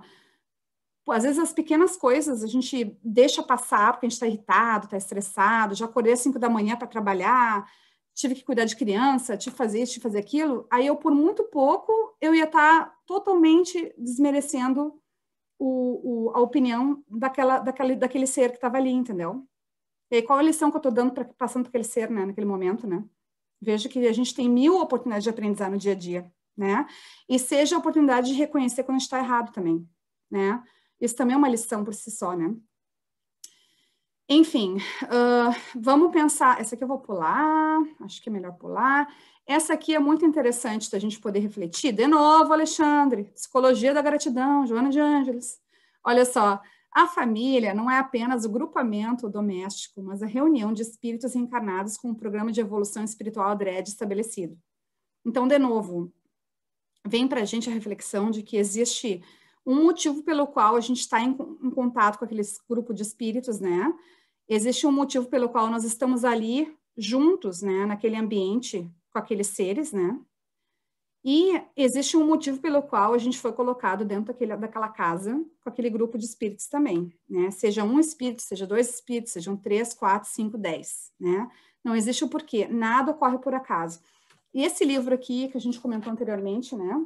às vezes as pequenas coisas a gente deixa passar porque a gente está irritado, está estressado, já acordei às 5 da manhã para trabalhar, tive que cuidar de criança, tive que fazer isso, tive que fazer aquilo, aí eu, por muito pouco, eu ia estar totalmente desmerecendo a opinião daquele ser que estava ali, entendeu? E aí, qual a lição que eu estou dando, passando para aquele ser, né, naquele momento, né? Veja que a gente tem 1000 oportunidades de aprendizar no dia a dia, né? E seja a oportunidade de reconhecer quando a gente está errado também, né? Isso também é uma lição por si só, né? Enfim, vamos pensar. Essa aqui eu vou pular, acho que é melhor pular. Essa aqui é muito interessante da gente poder refletir. De novo, Alexandre, Psicologia da Gratidão, Joana de Ângeles. Olha só, a família não é apenas o grupamento doméstico, mas a reunião de espíritos reencarnados com um programa de evolução espiritual adrede estabelecido. Então, de novo, vem para a gente a reflexão de que existe um motivo pelo qual a gente está em contato com aquele grupo de espíritos, né? Existe um motivo pelo qual nós estamos ali juntos, né? Naquele ambiente com aqueles seres, né? E existe um motivo pelo qual a gente foi colocado dentro daquela casa com aquele grupo de espíritos também, né? Seja um espírito, seja 2 espíritos, sejam 3, 4, 5, 10, né? Não existe o porquê, nada ocorre por acaso. E esse livro aqui, que a gente comentou anteriormente, né?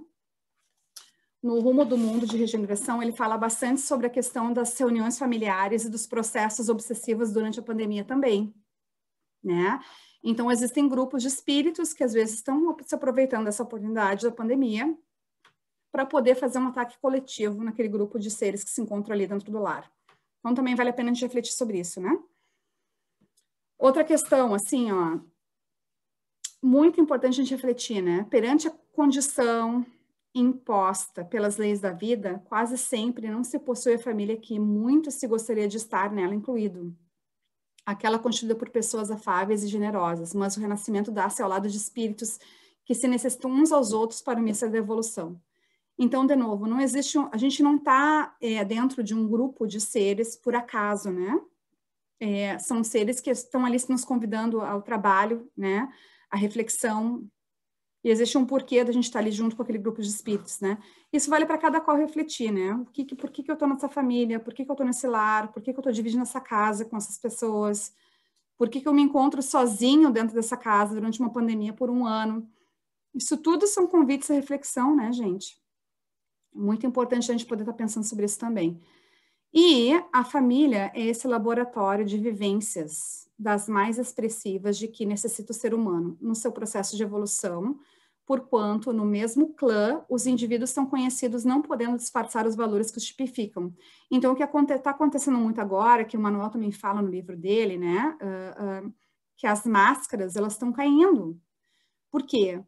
No Rumo do Mundo de Regeneração, ele fala bastante sobre a questão das reuniões familiares e dos processos obsessivos durante a pandemia também, né? Então, existem grupos de espíritos que às vezes estão se aproveitando dessa oportunidade da pandemia para poder fazer um ataque coletivo naquele grupo de seres que se encontram ali dentro do lar. Então, também vale a pena a gente refletir sobre isso, né? Outra questão, assim, ó, muito importante a gente refletir, né? Perante a condição imposta pelas leis da vida, quase sempre não se possui a família que muito se gostaria de estar nela incluído. Aquela constituída por pessoas afáveis e generosas, mas o renascimento dá-se ao lado de espíritos que se necessitam uns aos outros para o início da evolução. Então, de novo, não existe, a gente não está dentro de um grupo de seres por acaso, né? São seres que estão ali nos convidando ao trabalho, né? À reflexão. E existe um porquê da gente estar ali junto com aquele grupo de espíritos, né? Isso vale para cada qual refletir, né? Por que eu estou nessa família? Por que eu estou nesse lar? Por que eu estou dividindo essa casa com essas pessoas? Por que eu me encontro sozinho dentro dessa casa durante uma pandemia por 1 ano? Isso tudo são convites à reflexão, né, gente? Muito importante a gente poder estar pensando sobre isso também. E a família é esse laboratório de vivências das mais expressivas de que necessita o ser humano no seu processo de evolução, porquanto, no mesmo clã, os indivíduos são conhecidos não podendo disfarçar os valores que os tipificam. Então, o que está acontecendo muito agora, que o Manuel também fala no livro dele, né, que as máscaras, elas estão caindo. Por quê?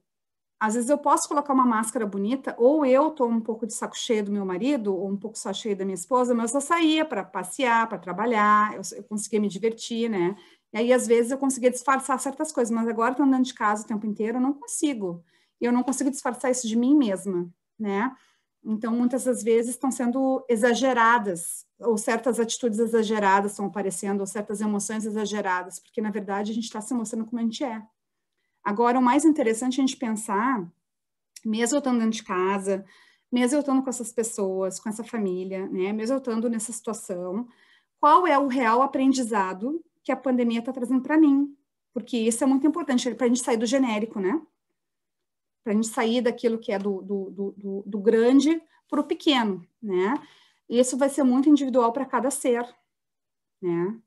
Às vezes eu posso colocar uma máscara bonita, ou eu estou um pouco de saco cheio do meu marido, ou um pouco de saco cheio da minha esposa, mas eu saía para passear, para trabalhar, eu conseguia me divertir, né? E aí, às vezes, eu conseguia disfarçar certas coisas, mas agora, estando dentro de casa o tempo inteiro, eu não consigo. E eu não consigo disfarçar isso de mim mesma, né? Então, muitas das vezes estão sendo exageradas, ou certas atitudes exageradas estão aparecendo, ou certas emoções exageradas, porque, na verdade, a gente está se mostrando como a gente é. Agora, o mais interessante é a gente pensar, mesmo eu estando dentro de casa, mesmo eu estando com essas pessoas, com essa família, né? Mesmo eu estando nessa situação, qual é o real aprendizado que a pandemia está trazendo para mim? Porque isso é muito importante, para a gente sair do genérico, né? Para a gente sair daquilo que é do grande para o pequeno, né? E isso vai ser muito individual para cada ser, né?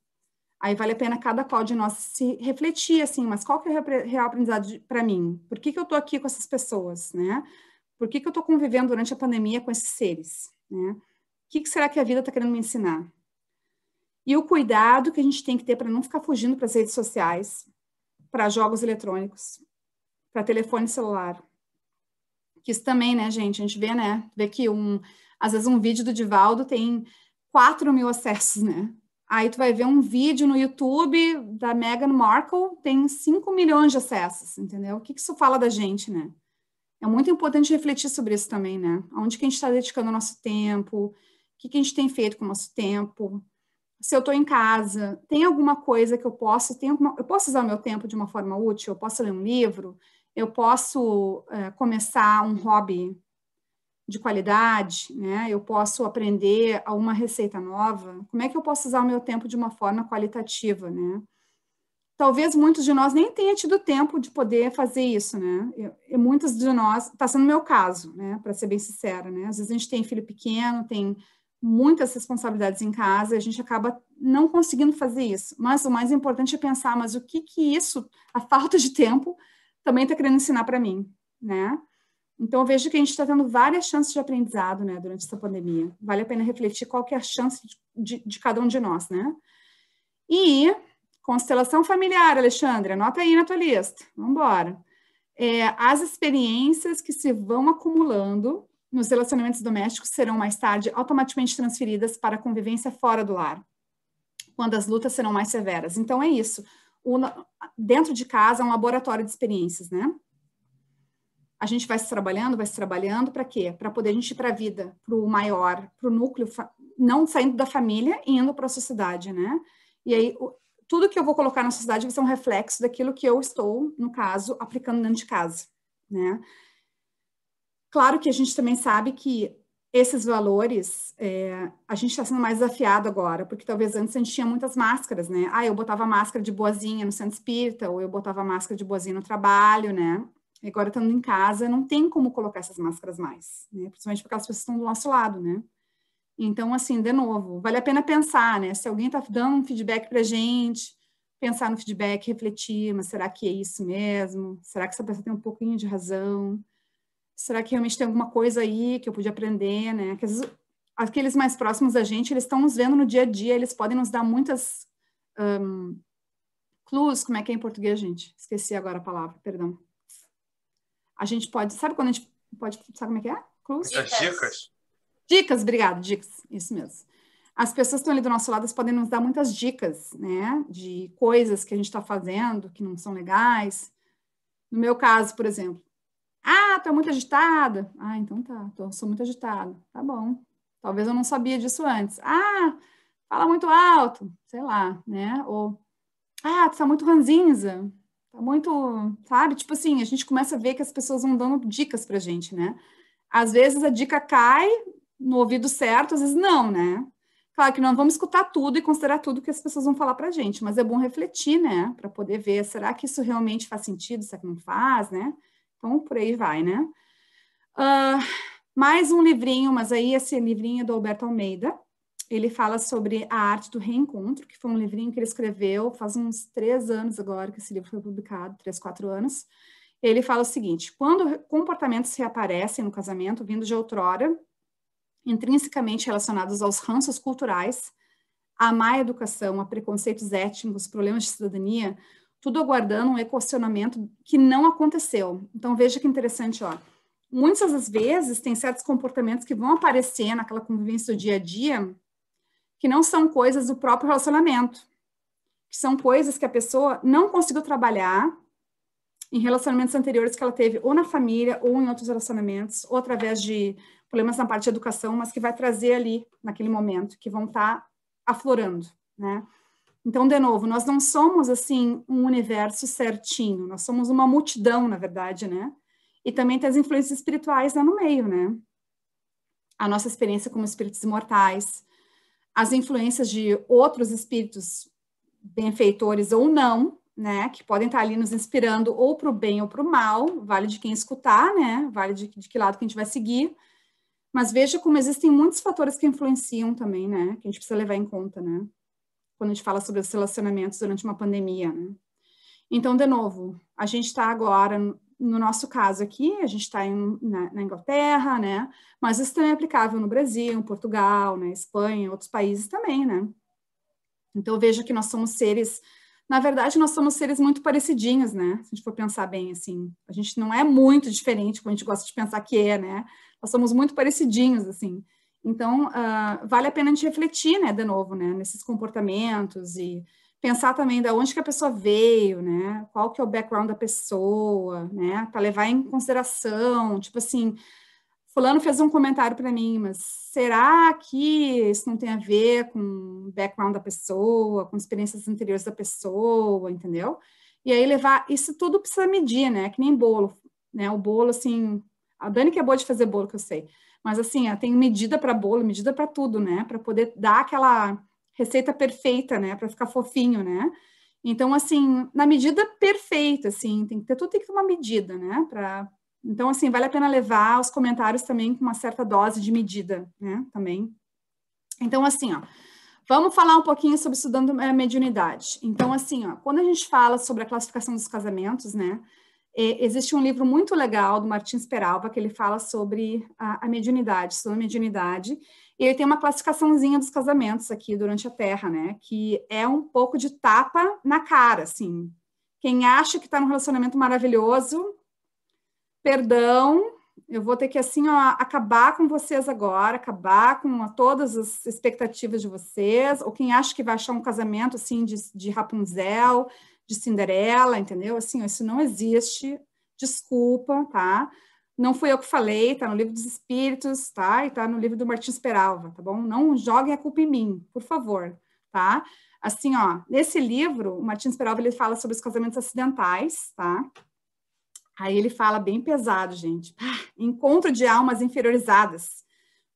Aí vale a pena cada qual de nós se refletir, assim, mas qual que é o real aprendizado para mim? Por que eu estou aqui com essas pessoas, né? Por que eu estou convivendo durante a pandemia com esses seres, né? O que será que a vida está querendo me ensinar? E o cuidado que a gente tem que ter para não ficar fugindo para as redes sociais, para jogos eletrônicos, para telefone celular. Que isso também, né, gente? A gente vê, né? Vê que às vezes um vídeo do Divaldo tem 4.000 acessos, né? Aí tu vai ver um vídeo no YouTube da Meghan Markle, tem 5 milhões de acessos, entendeu? O que isso fala da gente, né? É muito importante refletir sobre isso também, né? Onde que a gente está dedicando o nosso tempo, o que a gente tem feito com o nosso tempo. Se eu estou em casa, tem alguma coisa que eu posso usar o meu tempo de uma forma útil? Eu posso ler um livro? Eu posso começar um hobby de qualidade, né? Eu posso aprender uma receita nova. Como é que eu posso usar o meu tempo de uma forma qualitativa, né? talvez muitos de nós nem tenham tido tempo de poder fazer isso, né? E muitos de nós, está sendo o meu caso, né? Para ser bem sincera, né? Às vezes a gente tem filho pequeno, tem muitas responsabilidades em casa, e a gente acaba não conseguindo fazer isso. Mas o mais importante é pensar, mas o que isso, a falta de tempo, também está querendo ensinar para mim, né? Então, eu vejo que a gente está tendo várias chances de aprendizado, né, durante essa pandemia. Vale a pena refletir qual que é a chance de cada um de nós, né? E constelação familiar, Alexandre, anota aí na tua lista. Vamos embora. As experiências que se vão acumulando nos relacionamentos domésticos serão mais tarde automaticamente transferidas para a convivência fora do lar, quando as lutas serão mais severas. Então, é isso. Dentro de casa é um laboratório de experiências, né? A gente vai se trabalhando para quê? Para poder a gente ir para a vida, para o maior, para o núcleo, não saindo da família e indo para a sociedade, né? E aí, tudo que eu vou colocar na sociedade vai ser um reflexo daquilo que eu estou, no caso, aplicando dentro de casa, né? Claro que a gente também sabe que esses valores, a gente está sendo mais desafiado agora, porque talvez antes a gente tinha muitas máscaras, né? Eu botava máscara de boazinha no centro espírita, ou eu botava máscara de boazinha no trabalho, né? E agora, estando em casa, não tem como colocar essas máscaras mais, né? Principalmente porque as pessoas estão do nosso lado, né? Então, assim, de novo, vale a pena pensar, né? Se alguém está dando um feedback para a gente, pensar no feedback, refletir, mas será que é isso mesmo? Será que essa pessoa tem um pouquinho de razão? Será que realmente tem alguma coisa aí que eu pude aprender, né? Que às vezes, aqueles mais próximos da gente, eles estão nos vendo no dia a dia, eles podem nos dar muitas clues, como é que é em português, gente? Esqueci agora a palavra, perdão. A gente pode, sabe quando a gente pode, sabe como é que é? Clues? Dicas. Dicas, obrigado, dicas, isso mesmo. As pessoas que estão ali do nosso lado, elas podem nos dar muitas dicas, né? De coisas que a gente está fazendo, que não são legais. No meu caso, por exemplo, tô muito agitada. Então tá, sou muito agitada. Tá bom. Talvez eu não sabia disso antes. Fala muito alto, sei lá, né? Ou, tu tá muito ranzinza. Tá muito, sabe? Tipo assim, a gente começa a ver que as pessoas vão dando dicas pra gente, né? Às vezes a dica cai no ouvido certo, às vezes não, né? Claro que não vamos escutar tudo e considerar tudo que as pessoas vão falar pra gente, mas é bom refletir, né? Para poder ver, será que isso realmente faz sentido, será que não faz, né? Então, por aí vai, né? Mais um livrinho, mas aí esse livrinho é do Alberto Almeida. Ele fala sobre a arte do reencontro, que foi um livrinho que ele escreveu faz uns 3 anos agora que esse livro foi publicado, 3, 4 anos. Ele fala o seguinte: quando comportamentos reaparecem no casamento, vindo de outrora, intrinsecamente relacionados aos ranços culturais, à má educação, a preconceitos étnicos, problemas de cidadania, tudo aguardando um equacionamento que não aconteceu. Então, veja que interessante, ó. Muitas das vezes, tem certos comportamentos que vão aparecer naquela convivência do dia a dia que não são coisas do próprio relacionamento, que são coisas que a pessoa não conseguiu trabalhar em relacionamentos anteriores que ela teve ou na família ou em outros relacionamentos, ou através de problemas na parte de educação, mas que vai trazer ali, naquele momento, que vão estar aflorando, né? Então, de novo, nós não somos, assim, um universo certinho, nós somos uma multidão, na verdade, né? E também tem as influências espirituais lá no meio, né? A nossa experiência como espíritos imortais, as influências de outros espíritos benfeitores ou não, né, que podem estar ali nos inspirando ou para o bem ou para o mal, vale de quem escutar, né, vale de que lado que a gente vai seguir, mas veja como existem muitos fatores que influenciam também, né, que a gente precisa levar em conta, né, quando a gente fala sobre os relacionamentos durante uma pandemia, né. Então, de novo, a gente está agora, no nosso caso aqui, a gente está na Inglaterra, né, mas isso também é aplicável no Brasil, em Portugal, na Espanha, outros países também, né. Então, veja que nós somos seres, na verdade, nós somos seres muito parecidinhos, né, se a gente for pensar bem, assim, a gente não é muito diferente, como a gente gosta de pensar que é, né, nós somos muito parecidinhos, assim. Então, vale a pena a gente refletir, né, de novo, né, nesses comportamentos e pensar também de onde que a pessoa veio, né, qual que é o background da pessoa, né, para levar em consideração, tipo assim, fulano fez um comentário para mim, mas será que isso não tem a ver com o background da pessoa, com experiências anteriores da pessoa, entendeu? E aí levar, isso tudo precisa medir, né, que nem bolo, né, o bolo, assim, a Dani que é boa de fazer bolo, que eu sei, mas assim, tem medida para bolo, medida para tudo, né, para poder dar aquela receita perfeita, né, para ficar fofinho, né? Então, assim, na medida perfeita, assim, tudo tem que ter uma medida, né? Então, assim, vale a pena levar os comentários também com uma certa dose de medida, né? Também. Então, assim, ó, vamos falar um pouquinho sobre estudando a mediunidade. Então, assim, ó, quando a gente fala sobre a classificação dos casamentos, né? Existe um livro muito legal do Martins Peralva que ele fala sobre a mediunidade, estudando a mediunidade. E ele tem uma classificaçãozinha dos casamentos aqui durante a Terra, né? Que é um pouco de tapa na cara, assim. Quem acha que está num relacionamento maravilhoso, perdão, eu vou ter que, assim, ó, acabar com vocês agora, acabar com todas as expectativas de vocês, ou quem acha que vai achar um casamento, assim, de Rapunzel, de Cinderela, entendeu? Assim, ó, isso não existe, desculpa, tá? Não fui eu que falei, tá no livro dos Espíritos, tá? E tá no livro do Martins Peralva, tá bom? Não joguem a culpa em mim, por favor, tá? Assim, ó, nesse livro, o Martins Peralva, ele fala sobre os casamentos acidentais, tá? Aí ele fala bem pesado, gente. Encontro de almas inferiorizadas,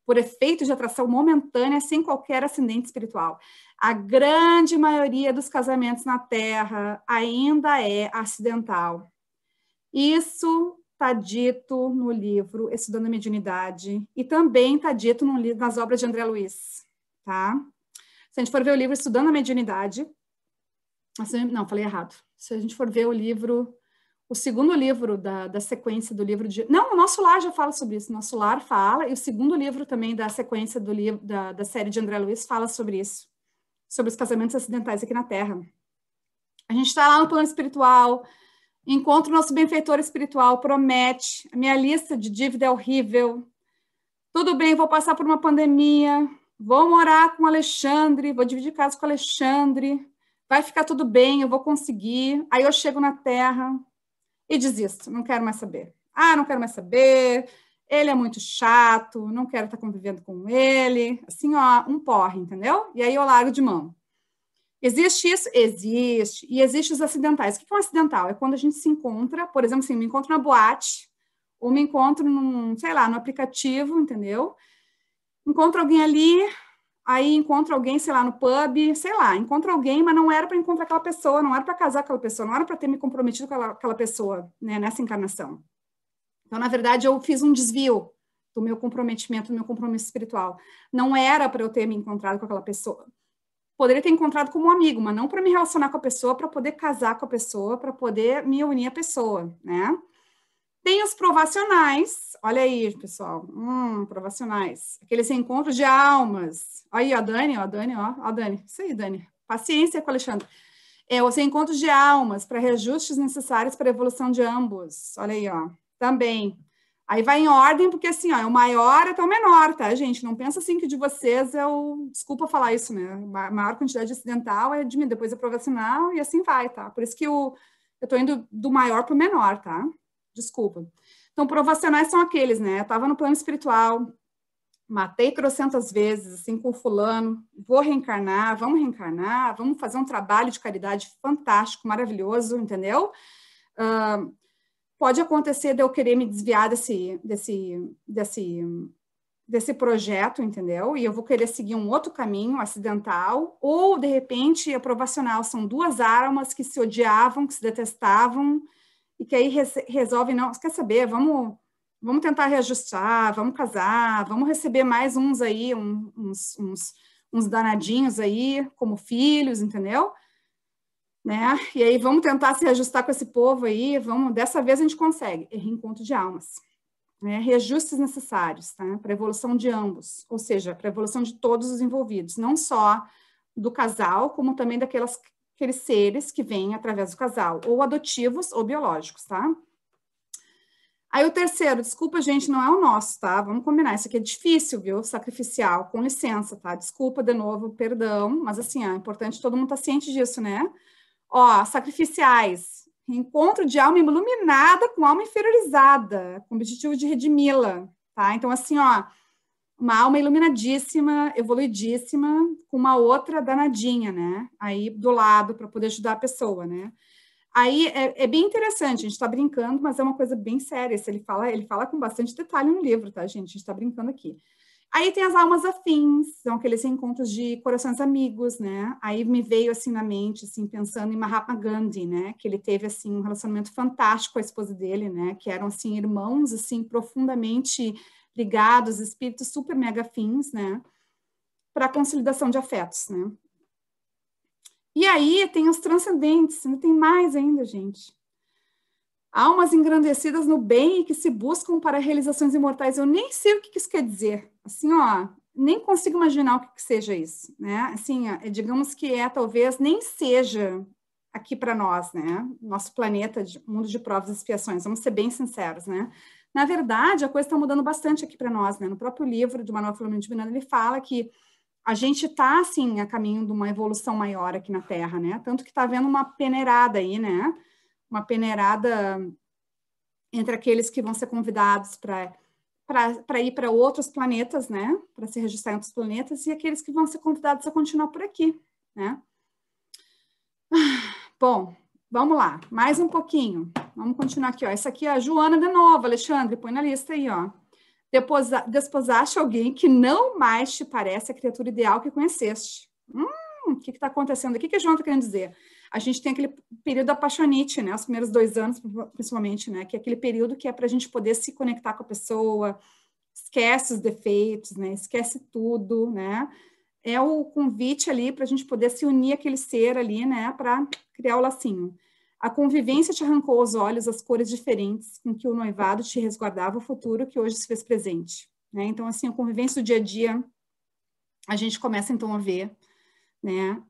por efeito de atração momentânea, sem qualquer ascendente espiritual. A grande maioria dos casamentos na Terra ainda é acidental. Isso está dito no livro Estudando a Mediunidade e também está dito nas obras de André Luiz, tá? Se a gente for ver o livro Estudando a Mediunidade, não, falei errado. Se a gente for ver o segundo livro da sequência do livro de... Não, o Nosso Lar já fala sobre isso, o Nosso Lar fala, e o segundo livro também da sequência do livro da série de André Luiz fala sobre isso, sobre os casamentos acidentais aqui na Terra. A gente está lá no plano espiritual, encontra o nosso benfeitor espiritual, promete, a minha lista de dívida é horrível, tudo bem, vou passar por uma pandemia, vou morar com o Alexandre, vou dividir casa com o Alexandre, vai ficar tudo bem, eu vou conseguir. Aí eu chego na Terra e desisto, não quero mais saber. Não quero mais saber, ele é muito chato, não quero estar convivendo com ele, assim, ó, um porre, entendeu? E aí eu largo de mão. Existe isso? Existe. E existe os acidentais. O que é um acidental? É quando a gente se encontra, por exemplo, assim, me encontro na boate, ou me encontro sei lá, no aplicativo, entendeu? Encontro alguém ali, aí encontro alguém, sei lá, no pub, sei lá, encontro alguém, mas não era para encontrar aquela pessoa, não era para casar com aquela pessoa, não era para ter me comprometido com aquela pessoa, né, nessa encarnação. Então, na verdade, eu fiz um desvio do meu comprometimento, do meu compromisso espiritual. Não era para eu ter me encontrado com aquela pessoa. Poderia ter encontrado como um amigo, mas não para me relacionar com a pessoa, para poder casar com a pessoa, para poder me unir à pessoa, né? Tem os provacionais, olha aí, pessoal, provacionais, aqueles encontros de almas. Aí, ó, Dani, ó, Dani, isso aí, Dani, paciência com o Alexandre. Os encontros de almas para reajustes necessários para a evolução de ambos, olha aí, ó, também. Aí vai em ordem, porque assim, ó, é o maior até o menor, tá, gente? Não pensa assim que de vocês desculpa falar isso, né? A maior quantidade de acidental é de mim, depois é provacional e assim vai, tá? Por isso que eu tô indo do maior para o menor, tá? Desculpa. Então, provacionais são aqueles, né? Eu tava no plano espiritual, matei trocentas vezes, assim, com fulano, vou reencarnar, vamos fazer um trabalho de caridade fantástico, maravilhoso, entendeu? Pode acontecer de eu querer me desviar desse projeto, entendeu? E eu vou querer seguir um outro caminho acidental, ou, de repente, a provacional são duas almas que se odiavam, que se detestavam, e que aí resolvem, não, você quer saber, vamos tentar reajustar, vamos casar, vamos receber mais uns aí, uns danadinhos aí, como filhos, entendeu? Né? E aí vamos tentar se reajustar com esse povo aí, dessa vez a gente consegue, reencontro de almas, né? Reajustes necessários, tá? Para a evolução de ambos, ou seja, para a evolução de todos os envolvidos, não só do casal, como também aqueles seres que vêm através do casal, ou adotivos ou biológicos, tá? Aí o terceiro, desculpa, gente, não é o nosso, tá? Vamos combinar, isso aqui é difícil, viu? Sacrificial, com licença, tá? Desculpa de novo, perdão, mas assim, é importante todo mundo estar ciente disso, né? Ó, sacrificiais, encontro de alma iluminada com alma inferiorizada, com o objetivo de redimi-la, tá? Então, assim, ó, uma alma iluminadíssima, evoluidíssima, com uma outra danadinha, né? Aí do lado, para poder ajudar a pessoa, né? Aí é bem interessante, a gente está brincando, mas é uma coisa bem séria. Ele fala com bastante detalhe no livro, tá, gente? A gente está brincando aqui. Aí tem as almas afins, são aqueles encontros de corações amigos, né? Aí me veio assim na mente, assim, pensando em Mahatma Gandhi, né? Que ele teve assim um relacionamento fantástico com a esposa dele, né? Que eram assim irmãos assim profundamente ligados, espíritos super mega afins, né? Para a consolidação de afetos, né? E aí tem os transcendentes, não tem mais ainda, gente. Almas engrandecidas no bem e que se buscam para realizações imortais. Eu nem sei o que isso quer dizer. Assim, ó, nem consigo imaginar o que seja isso, né? Assim, digamos que talvez nem seja aqui para nós, né? Nosso planeta, mundo de provas e expiações. Vamos ser bem sinceros, né? Na verdade, a coisa está mudando bastante aqui para nós, né? No próprio livro do Manuel Filomeno de Miranda, ele fala que a gente está, assim, a caminho de uma evolução maior aqui na Terra, né? Tanto que está havendo uma peneirada aí, né? Uma peneirada entre aqueles que vão ser convidados para ir para outros planetas, né? Para se registrar em outros planetas, e aqueles que vão ser convidados a continuar por aqui, né? Bom, vamos lá, mais um pouquinho. Vamos continuar aqui, ó. Essa aqui é a Joana de novo, Alexandre, põe na lista aí, ó. Desposaste alguém que não mais te parece a criatura ideal que conheceste. O que está acontecendo aqui? O que a Joana está querendo dizer? A gente tem aquele período apaixonite, né? Os primeiros 2 anos, principalmente, né? Que é aquele período que é para a gente poder se conectar com a pessoa, esquece os defeitos, né? Esquece tudo, né? É o convite ali para a gente poder se unir àquele ser ali, né? Para criar o lacinho. A convivência te arrancou os olhos as cores diferentes com que o noivado te resguardava o futuro que hoje se fez presente, né? Então, assim, a convivência do dia a dia, a gente começa, então, a ver, né?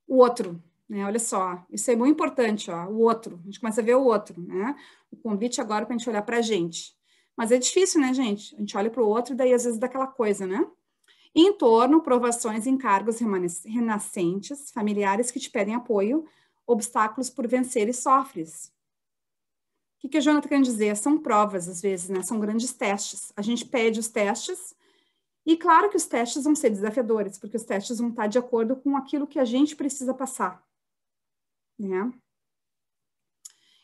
O outro, né? Olha só, isso é muito importante, ó, o outro. A gente começa a ver o outro, né? O convite agora para a gente olhar para a gente. Mas é difícil, né, gente? A gente olha para o outro e daí, às vezes, dá aquela coisa, né? E em torno, provações, encargos renascentes, familiares que te pedem apoio, obstáculos por vencer e sofres. O que a Joana está querendo dizer? São provas, às vezes, né? São grandes testes. A gente pede os testes, e claro que os testes vão ser desafiadores, porque os testes vão estar de acordo com aquilo que a gente precisa passar, né?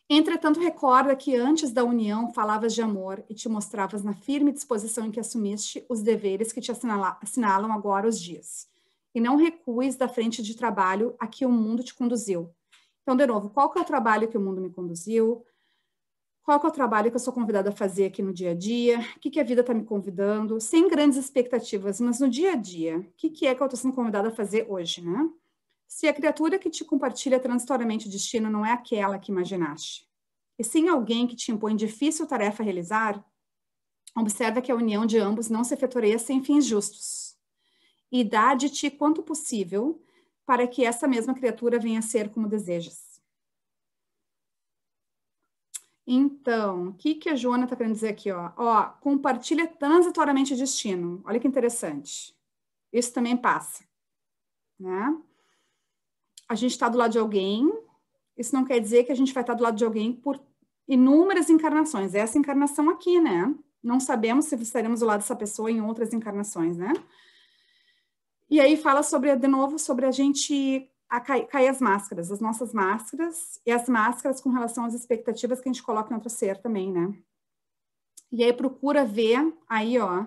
Entretanto, recorda que antes da união falavas de amor e te mostravas na firme disposição em que assumiste os deveres que te assinalam agora os dias. E não recues da frente de trabalho a que o mundo te conduziu. Então, de novo, qual que é o trabalho que o mundo me conduziu? Qual que é o trabalho que eu sou convidada a fazer aqui no dia a dia? O que a vida está me convidando? Sem grandes expectativas, mas no dia a dia, o que é que eu estou sendo convidada a fazer hoje, né? Se a criatura que te compartilha transitoriamente o destino não é aquela que imaginaste, e sim alguém que te impõe difícil tarefa a realizar, observa que a união de ambos não se efetuaria sem fins justos. E dá de ti quanto possível para que essa mesma criatura venha a ser como desejas. Então, o que a Joana está querendo dizer aqui? Ó, compartilha transitoriamente o destino. Olha que interessante. Isso também passa, né? A gente está do lado de alguém, isso não quer dizer que a gente vai estar do lado de alguém por inúmeras encarnações. Essa encarnação aqui, né? Não sabemos se estaremos do lado dessa pessoa em outras encarnações, né? E aí fala sobre, de novo, sobre a gente cair as máscaras, as nossas máscaras, e as máscaras com relação às expectativas que a gente coloca em outro ser também, né? E aí procura ver aí, ó,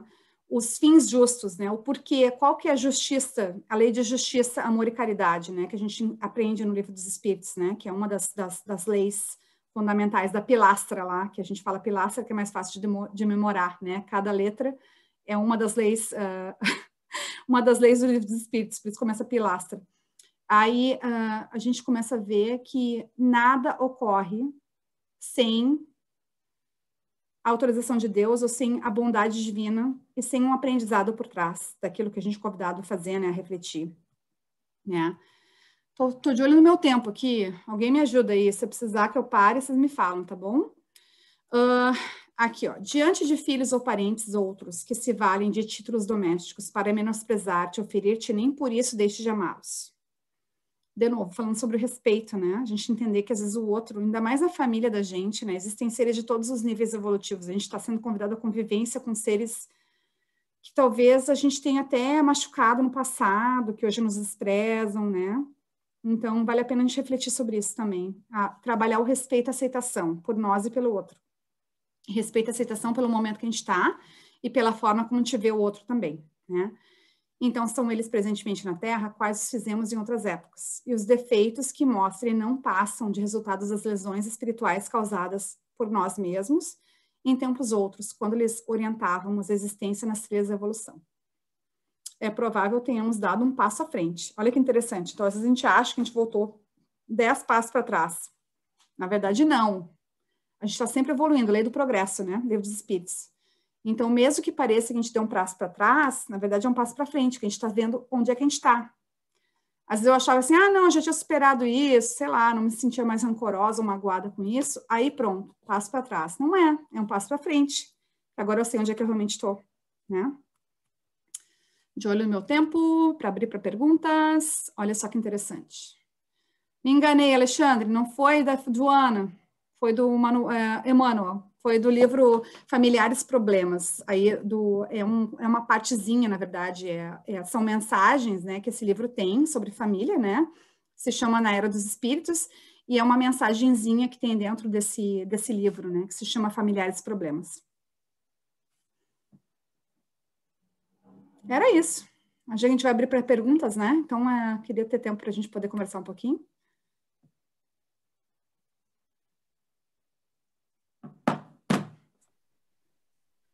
os fins justos, né? O porquê, qual que é a justiça, a lei de justiça, amor e caridade, né? Que a gente aprende no Livro dos Espíritos, né? Que é uma das leis fundamentais da pilastra lá, que a gente fala pilastra, que é mais fácil de memorar, né? Cada letra é uma das leis, uma das leis do Livro dos Espíritos, por isso começa pilastra. Aí a gente começa a ver que nada ocorre sem a autorização de Deus ou sem a bondade divina e sem um aprendizado por trás daquilo que a gente é convidado a fazer, né, a refletir, né. Tô de olho no meu tempo aqui, alguém me ajuda aí, se eu precisar que eu pare, vocês me falam, tá bom? Aqui, ó, diante de filhos ou parentes outros que se valem de títulos domésticos para menosprezar-te, oferir-te, nem por isso deixe de amá-los. De novo, falando sobre o respeito, né? A gente entender que às vezes o outro, ainda mais a família da gente, né? Existem seres de todos os níveis evolutivos. A gente está sendo convidado à convivência com seres que talvez a gente tenha até machucado no passado, que hoje nos desprezam, né? Então, vale a pena a gente refletir sobre isso também. Trabalhar o respeito e a aceitação por nós e pelo outro. Respeito e aceitação pelo momento que a gente está e pela forma como te vê o outro também, né? Então, são eles presentemente na Terra, quais fizemos em outras épocas. E os defeitos que mostrem não passam de resultados das lesões espirituais causadas por nós mesmos em tempos outros, quando lhes orientávamos a existência nas trilhas da evolução. É provável tenhamos dado um passo à frente. Olha que interessante. Então, às vezes a gente acha que a gente voltou 10 passos para trás. Na verdade, não. A gente está sempre evoluindo, lei do progresso, né? Livro dos Espíritos. Então, mesmo que pareça que a gente deu um passo para trás, na verdade é um passo para frente, que a gente está vendo onde é que a gente está. Às vezes eu achava assim, ah, não, eu já tinha superado isso, sei lá, não me sentia mais rancorosa ou magoada com isso, aí pronto, passo para trás. Não é, é um passo para frente. Agora eu sei onde é que eu realmente estou, né? De olho no meu tempo, para abrir para perguntas. Olha só que interessante. Me enganei, Alexandre, não foi da Joana, foi do Emmanuel. Foi do livro Familiares Problemas. Aí é uma partezinha, na verdade, são mensagens, né, que esse livro tem sobre família, né? Se chama Na Era dos Espíritos, e é uma mensagenzinha que tem dentro desse livro, né, que se chama Familiares Problemas. Era isso. A gente vai abrir para perguntas, né? Então, queria ter tempo para a gente poder conversar um pouquinho.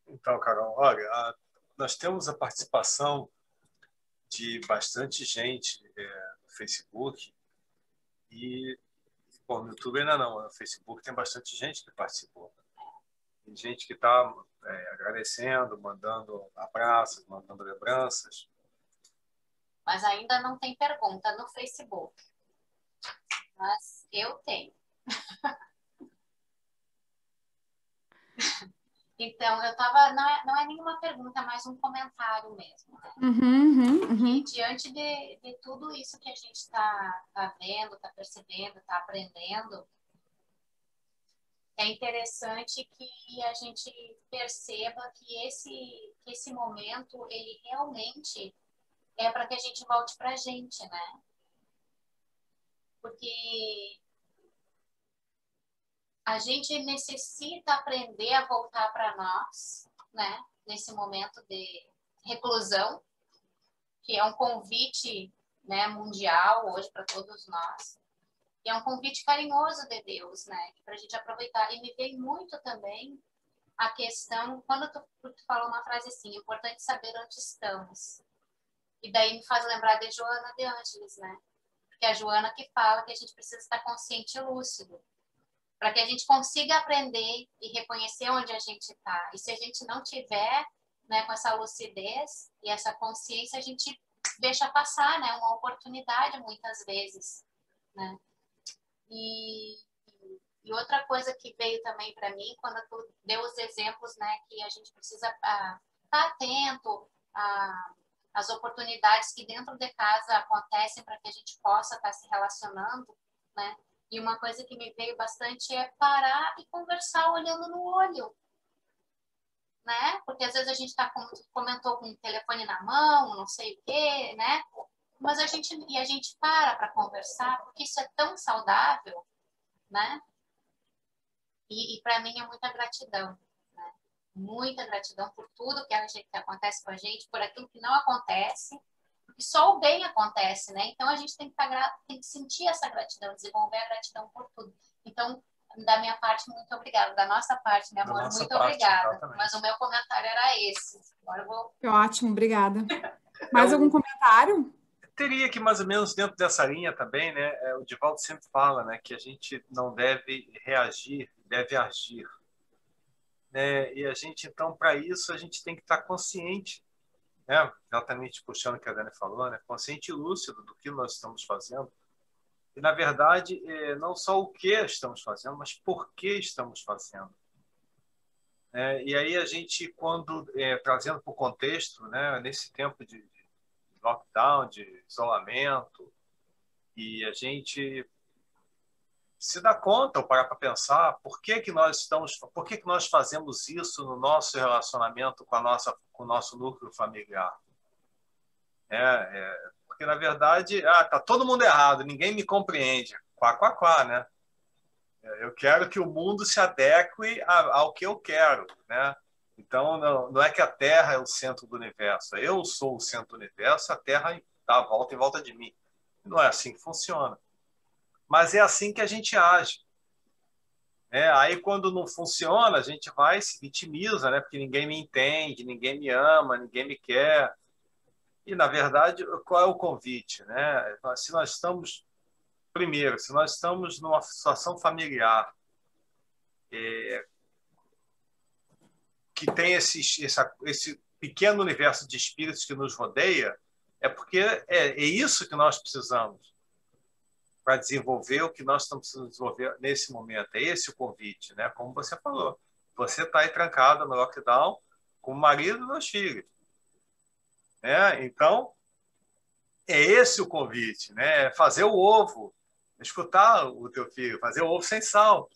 Então, Carol, olha, nós temos a participação de bastante gente no Facebook e, bom, no YouTube ainda não, no Facebook tem bastante gente que participou. Tem gente que está agradecendo, mandando abraços, mandando lembranças. Mas ainda não tem pergunta no Facebook. Mas eu tenho. Então, eu estava... Não é nenhuma pergunta, mas um comentário mesmo. E diante de tudo isso que a gente está vendo, está percebendo, está aprendendo, é interessante que a gente perceba que esse momento, ele realmente é para que a gente volte para a gente, né? Porque a gente necessita aprender a voltar para nós, né? Nesse momento de reclusão, que é um convite, né, mundial hoje para todos nós. E é um convite carinhoso de Deus, né? Para a gente aproveitar. E me veio muito também a questão, quando tu falou uma frase assim, importante saber onde estamos. E daí me faz lembrar de Joana de Ângeles, né? Porque é a Joana que fala que a gente precisa estar consciente e lúcido, para que a gente consiga aprender e reconhecer onde a gente está. E se a gente não tiver, né, com essa lucidez e essa consciência, a gente deixa passar, né, uma oportunidade muitas vezes, né? E outra coisa que veio também para mim, quando tu deu os exemplos, né, que a gente precisa estar atento às oportunidades que dentro de casa acontecem para que a gente possa estar se relacionando, né? E uma coisa que me veio bastante é parar e conversar olhando no olho, né? Porque às vezes a gente está, como tu comentou, com o telefone na mão, não sei o quê, né? Mas a gente para conversar, porque isso é tão saudável, né? E para mim é muita gratidão, né? Muita gratidão por tudo que acontece com a gente, por aquilo que não acontece, porque só o bem acontece, né? Então a gente tem que sentir essa gratidão, desenvolver a gratidão por tudo. Então, da minha parte, muito obrigada. Da nossa parte, meu amor, muito obrigada. Exatamente. Mas o meu comentário era esse. Agora eu vou... Ótimo, obrigada. Mais algum comentário? Teria que, mais ou menos, dentro dessa linha também, né? O Divaldo sempre fala, né, que a gente não deve reagir, deve agir. Né? E a gente, então, para isso, a gente tem que estar consciente, né? Exatamente puxando o que a Dani falou, né? Consciente e lúcido do que nós estamos fazendo. E, na verdade, não só o que estamos fazendo, mas por que estamos fazendo. E aí a gente, quando trazendo para o contexto, né, nesse tempo de lockdown, de isolamento, e a gente se dá conta ou parar para pensar por que nós fazemos isso no nosso relacionamento com o nosso núcleo familiar. Porque, na verdade, tá todo mundo errado, ninguém me compreende. Quá, quá, quá, né? Eu quero que o mundo se adeque ao que eu quero, né? Então, não é que a Terra é o centro do universo. Eu sou o centro do universo, a Terra dá a volta em volta de mim. Não é assim que funciona. Mas é assim que a gente age. Aí, quando não funciona, a gente vai e se vitimiza, né? Porque ninguém me entende, ninguém me ama, ninguém me quer. E, na verdade, qual é o convite, né? Se nós estamos, primeiro, se nós estamos numa situação familiar que tem esse pequeno universo de espíritos que nos rodeia, é porque é isso que nós precisamos para desenvolver o que nós estamos precisando desenvolver nesse momento. É esse o convite, né? Como você falou. Você está aí trancada no lockdown com o marido e 2 filhos. Então, é esse o convite, né? Fazer o ovo, escutar o teu filho, fazer o ovo sem sal.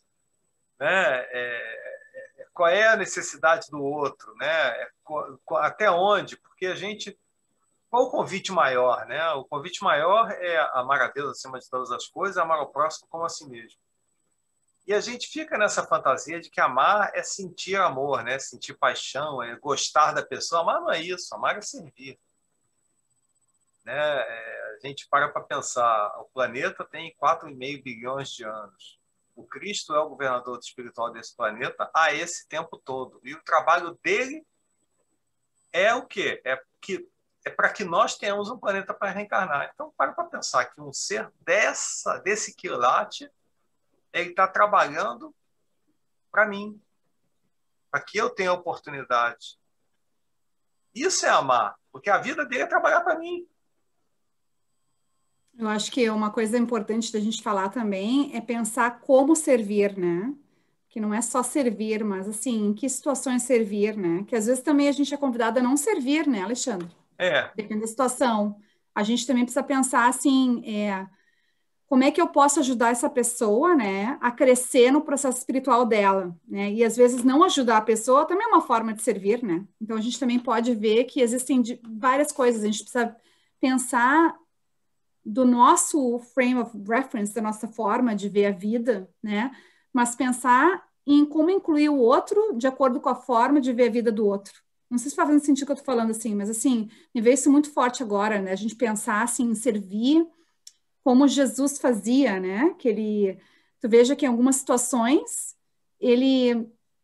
Né? Qual é a necessidade do outro? Né? Até onde? Porque a gente... Qual o convite maior? Né? O convite maior é amar a Deus acima de todas as coisas, amar o próximo como a si mesmo. E a gente fica nessa fantasia de que amar é sentir amor, né? Sentir paixão, é gostar da pessoa. Amar não é isso, amar é servir. Né? A gente para pensar, o planeta tem 4,5 bilhões de anos. O Cristo é o governador espiritual desse planeta há esse tempo todo. E o trabalho dele é o quê? É para que nós tenhamos um planeta para reencarnar. Então, para pensar que um ser desse quilate, ele está trabalhando para mim, para que eu tenha oportunidade. Isso é amar, porque a vida dele é trabalhar para mim. Eu acho que uma coisa importante da gente falar também é pensar como servir, né? Que não é só servir, mas assim, em que situações servir, né? Que às vezes também a gente é convidado a não servir, né, Alexandre? Depende da situação. A gente também precisa pensar assim, como é que eu posso ajudar essa pessoa, né, a crescer no processo espiritual dela, né? E às vezes não ajudar a pessoa também é uma forma de servir, né? Então a gente também pode ver que existem várias coisas. A gente precisa pensar do nosso frame of reference, da nossa forma de ver a vida, né? Mas pensar em como incluir o outro de acordo com a forma de ver a vida do outro. Não sei se faz sentido o que eu tô falando assim, mas assim, me veio isso muito forte agora, né? A gente pensar assim, em servir como Jesus fazia, né? Tu veja que em algumas situações,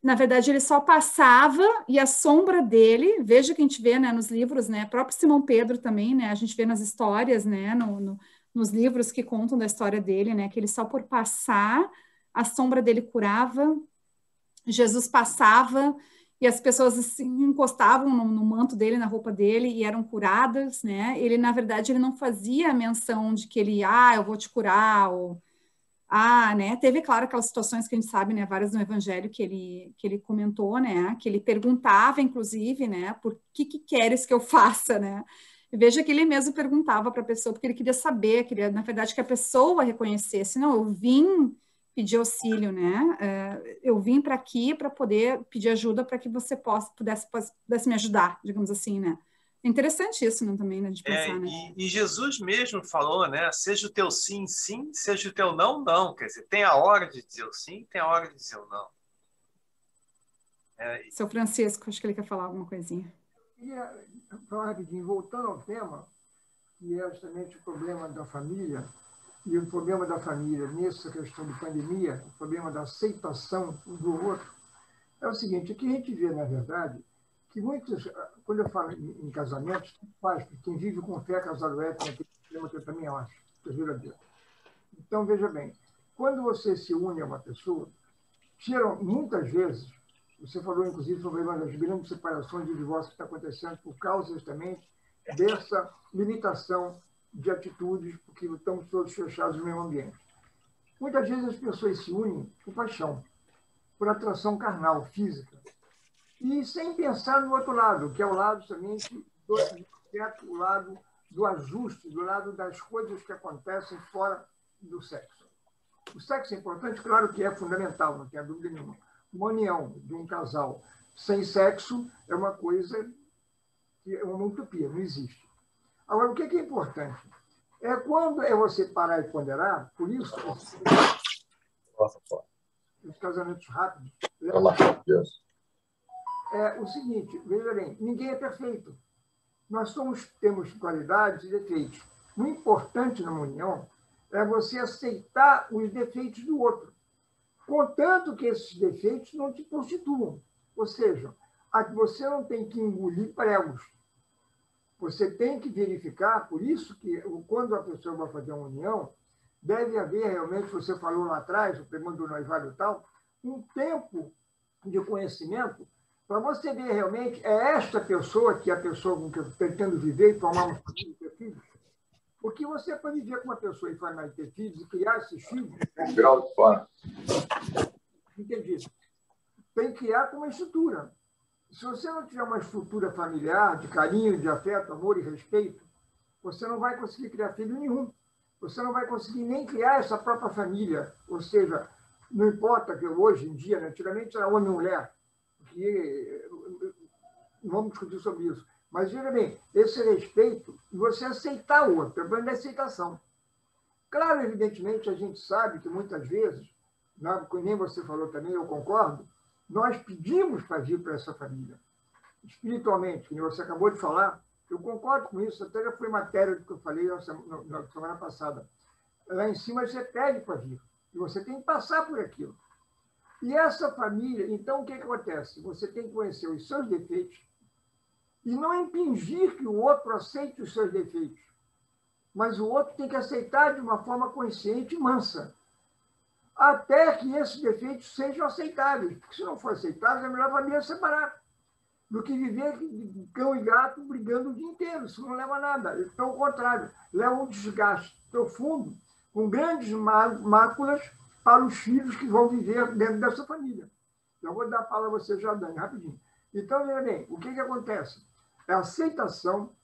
na verdade, ele só passava e a sombra dele, veja que a gente vê, né, nos livros, né? Próprio Simão Pedro também, né? A gente vê nas histórias, né? Nos livros que contam da história dele, né? Que ele só por passar, a sombra dele curava, Jesus passava e as pessoas assim, encostavam no manto dele, na roupa dele, e eram curadas, né? Ele, na verdade, ele não fazia menção de que ele, eu vou te curar, ou, né? Teve, claro, aquelas situações que a gente sabe, né? Várias no Evangelho que ele comentou, né? Que ele perguntava, inclusive, né? Por que queres que eu faça, né? E veja que ele mesmo perguntava para a pessoa, porque ele queria saber, na verdade, que a pessoa reconhecesse, não, eu vim pedir auxílio, né? Eu vim para aqui para poder pedir ajuda para que você pudesse me ajudar, digamos assim, né? É interessante isso, né, também, né, de pensar, né? E Jesus mesmo falou, né? Seja o teu sim, sim, seja o teu não, não. Quer dizer, tem a hora de dizer o sim, tem a hora de dizer o não. Seu Francisco, acho que ele quer falar alguma coisinha. Queria falar rapidinho, voltando ao tema, que é justamente o problema da família, e o problema da família nessa questão de pandemia, o problema da aceitação um do outro, é o seguinte, aqui a gente vê, na verdade, que muitos, quando eu falo em casamentos, quem vive com fé casado é, tem aquele problema que eu também acho, que eu juro a Deus. Então, veja bem, quando você se une a uma pessoa, muitas vezes, você falou, inclusive, sobre uma das grandes separações de divórcio que está acontecendo por causa justamente dessa limitação de atitudes, porque estamos todos fechados no mesmo ambiente. Muitas vezes as pessoas se unem por paixão, por atração carnal, física, e sem pensar no outro lado, que é o lado somente o lado do ajuste, do lado das coisas que acontecem fora do sexo. O sexo é importante, claro que é fundamental, não tenha dúvida nenhuma. Uma união de um casal sem sexo é uma coisa que é uma utopia, não existe. Agora, o que é importante? É quando você parar e ponderar, por isso, os casamentos rápidos... é o seguinte, veja bem, ninguém é perfeito. Nós temos qualidades e defeitos. O importante numa união é você aceitar os defeitos do outro, contanto que esses defeitos não te constituam. Ou seja, você não tem que engolir pregos. Você tem que verificar, por isso que quando a pessoa vai fazer uma união, deve haver realmente, você falou lá atrás, o pergunta do noivado e tal, um tempo de conhecimento para você ver realmente, é esta pessoa que é a pessoa com que eu pretendo viver e formar uma família e ter filhos? Porque você pode viver com uma pessoa e formar e ter filhos e criar esses filhos... Entendi. Tem que criar com uma estrutura. Se você não tiver uma estrutura familiar, de carinho, de afeto, amor e respeito, você não vai conseguir criar filho nenhum. Você não vai conseguir nem criar essa própria família. Ou seja, não importa que hoje em dia, né, antigamente era homem e mulher, que não vamos discutir sobre isso. Mas, veja bem, esse respeito e você aceitar o outro, é problema da aceitação. Claro, evidentemente, a gente sabe que muitas vezes, nem você falou também, eu concordo, nós pedimos para vir para essa família. Espiritualmente, como você acabou de falar, eu concordo com isso, até já foi matéria do que eu falei na semana passada. Lá em cima você pede para vir, e você tem que passar por aquilo. E essa família, então, o que acontece? Você tem que conhecer os seus defeitos e não impingir que o outro aceite os seus defeitos, mas o outro tem que aceitar de uma forma consciente e mansa, até que esses defeitos sejam aceitáveis, porque se não for aceitável, é melhor a família separar do que viver de cão e gato brigando o dia inteiro. Isso não leva a nada. Pelo contrário, leva um desgaste profundo, com grandes máculas para os filhos que vão viver dentro dessa família. Eu vou dar a palavra a você já, Dani, rapidinho. Então, veja bem, o que acontece? É a aceitação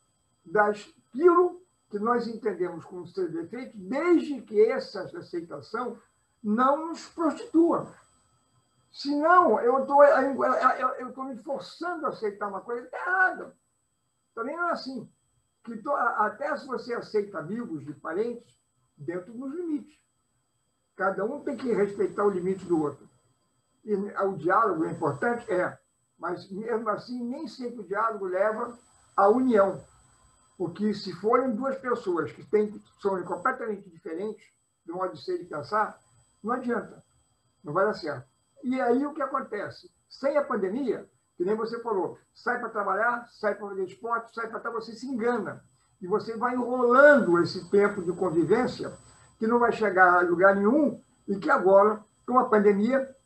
daquilo que nós entendemos como seus defeitos, desde que essa aceitação não nos prostitua. Senão, eu estou me forçando a aceitar uma coisa que está errada. Também não é assim. Até se você aceita amigos e parentes, dentro dos limites. Cada um tem que respeitar o limite do outro. E o diálogo é importante? É. Mas, mesmo assim, nem sempre o diálogo leva à união. Porque se forem duas pessoas que são completamente diferentes, do modo de ser e pensar, não adianta. Não vai dar certo. E aí o que acontece? Sem a pandemia, que nem você falou, sai para trabalhar, sai para fazer esporte, sai para tal, você se engana. E você vai enrolando esse tempo de convivência que não vai chegar a lugar nenhum e que agora, com a pandemia,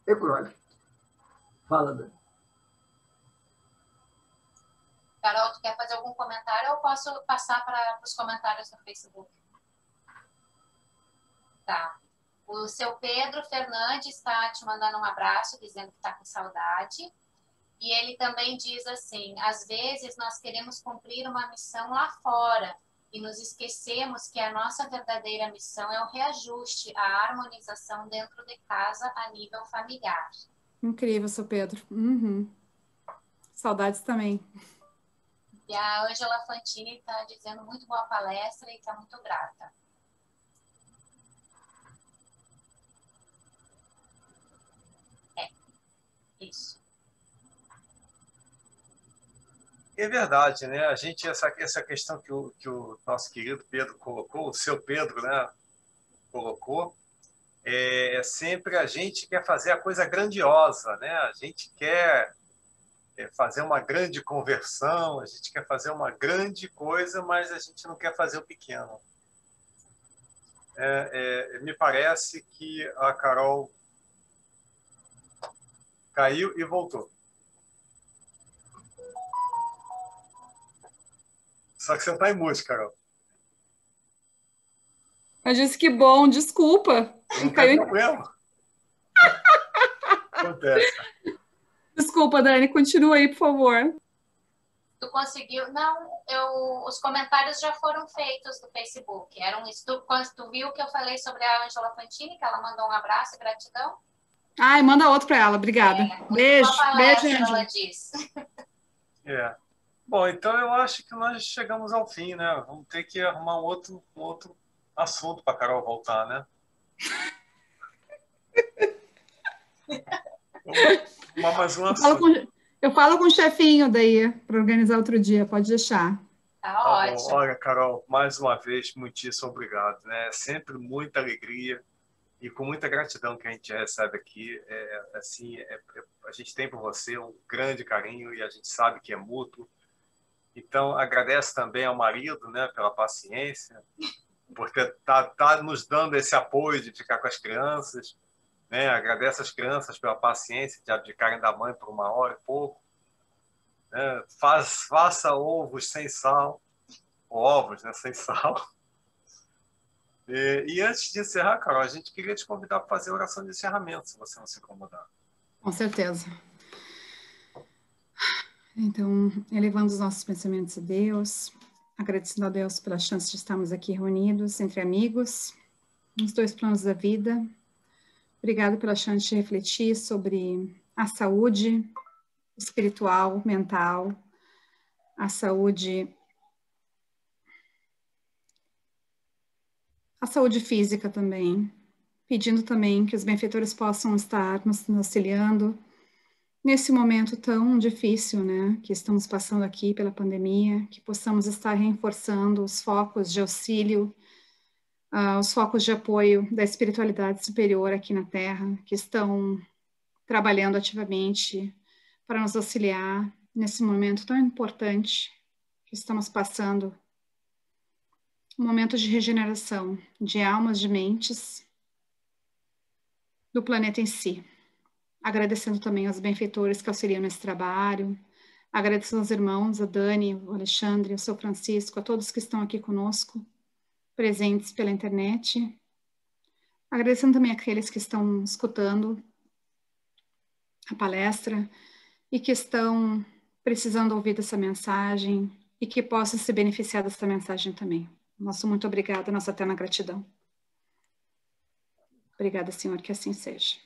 eclode. Fala, Dani. Carol, tu quer fazer algum comentário ou posso passar para os comentários no Facebook? Tá. O seu Pedro Fernandes está te mandando um abraço, dizendo que está com saudade. E ele também diz assim, às vezes nós queremos cumprir uma missão lá fora e nos esquecemos que a nossa verdadeira missão é o reajuste, a harmonização dentro de casa a nível familiar. Incrível, seu Pedro. Uhum. Saudades também. E a Ângela Fantini está dizendo muito boa palestra e está muito grata. Isso. É verdade, né? A gente, essa questão que o nosso querido Pedro colocou, o seu Pedro, né, colocou, é sempre a gente quer fazer a coisa grandiosa, né? A gente quer fazer uma grande conversão, a gente quer fazer uma grande coisa, mas a gente não quer fazer o pequeno. Me parece que a Carol caiu e voltou. Só que você está em mute, Carol. Eu disse que bom, desculpa. Não tem problema. Acontece. Desculpa, Dani, continua aí, por favor. Tu conseguiu? Não, os comentários já foram feitos do Facebook. Quando tu viu que eu falei sobre a Ângela Fantini, que ela mandou um abraço e gratidão? Ai, manda outro para ela, obrigada. Beijo, beijo, ela diz. Bom, então eu acho que nós chegamos ao fim, né? Vamos ter que arrumar um outro assunto para a Carol voltar, né? Mais um assunto. Eu falo com o chefinho daí, para organizar outro dia, pode deixar. Tá Tá ótimo. bom. Olha, Carol, mais uma vez, muitíssimo obrigado, né? É sempre muita alegria e com muita gratidão que a gente recebe aqui. A gente tem por você um grande carinho e a gente sabe que é mútuo. Então, agradece também ao marido, né, pela paciência, por tá nos dando esse apoio de ficar com as crianças, né? Agradece às crianças pela paciência de abdicarem da mãe por 1 hora e pouco, né? Faça ovos sem sal, ou ovos, né, sem sal. E antes de encerrar, Carol, a gente queria te convidar para fazer a oração de encerramento, se você não se incomodar. Com certeza. Então, elevando os nossos pensamentos a Deus, agradecendo a Deus pela chance de estarmos aqui reunidos entre amigos, nos 2 planos da vida. Obrigado pela chance de refletir sobre a saúde espiritual, mental, a saúde física também. Pedindo também que os benfeitores possam estar nos auxiliando nesse momento tão difícil, né, que estamos passando aqui pela pandemia, que possamos estar reforçando os focos de auxílio, os focos de apoio da espiritualidade superior aqui na Terra, que estão trabalhando ativamente para nos auxiliar nesse momento tão importante que estamos passando, um momento de regeneração de almas, de mentes, do planeta em si. Agradecendo também aos benfeitores que auxiliam nesse trabalho, agradecendo aos irmãos, a Dani, o Alexandre, o seu Francisco, a todos que estão aqui conosco, presentes pela internet. Agradecendo também àqueles que estão escutando a palestra e que estão precisando ouvir dessa mensagem e que possam se beneficiar dessa mensagem também. Nosso muito obrigado, nossa eterna gratidão. Obrigada, Senhor, que assim seja.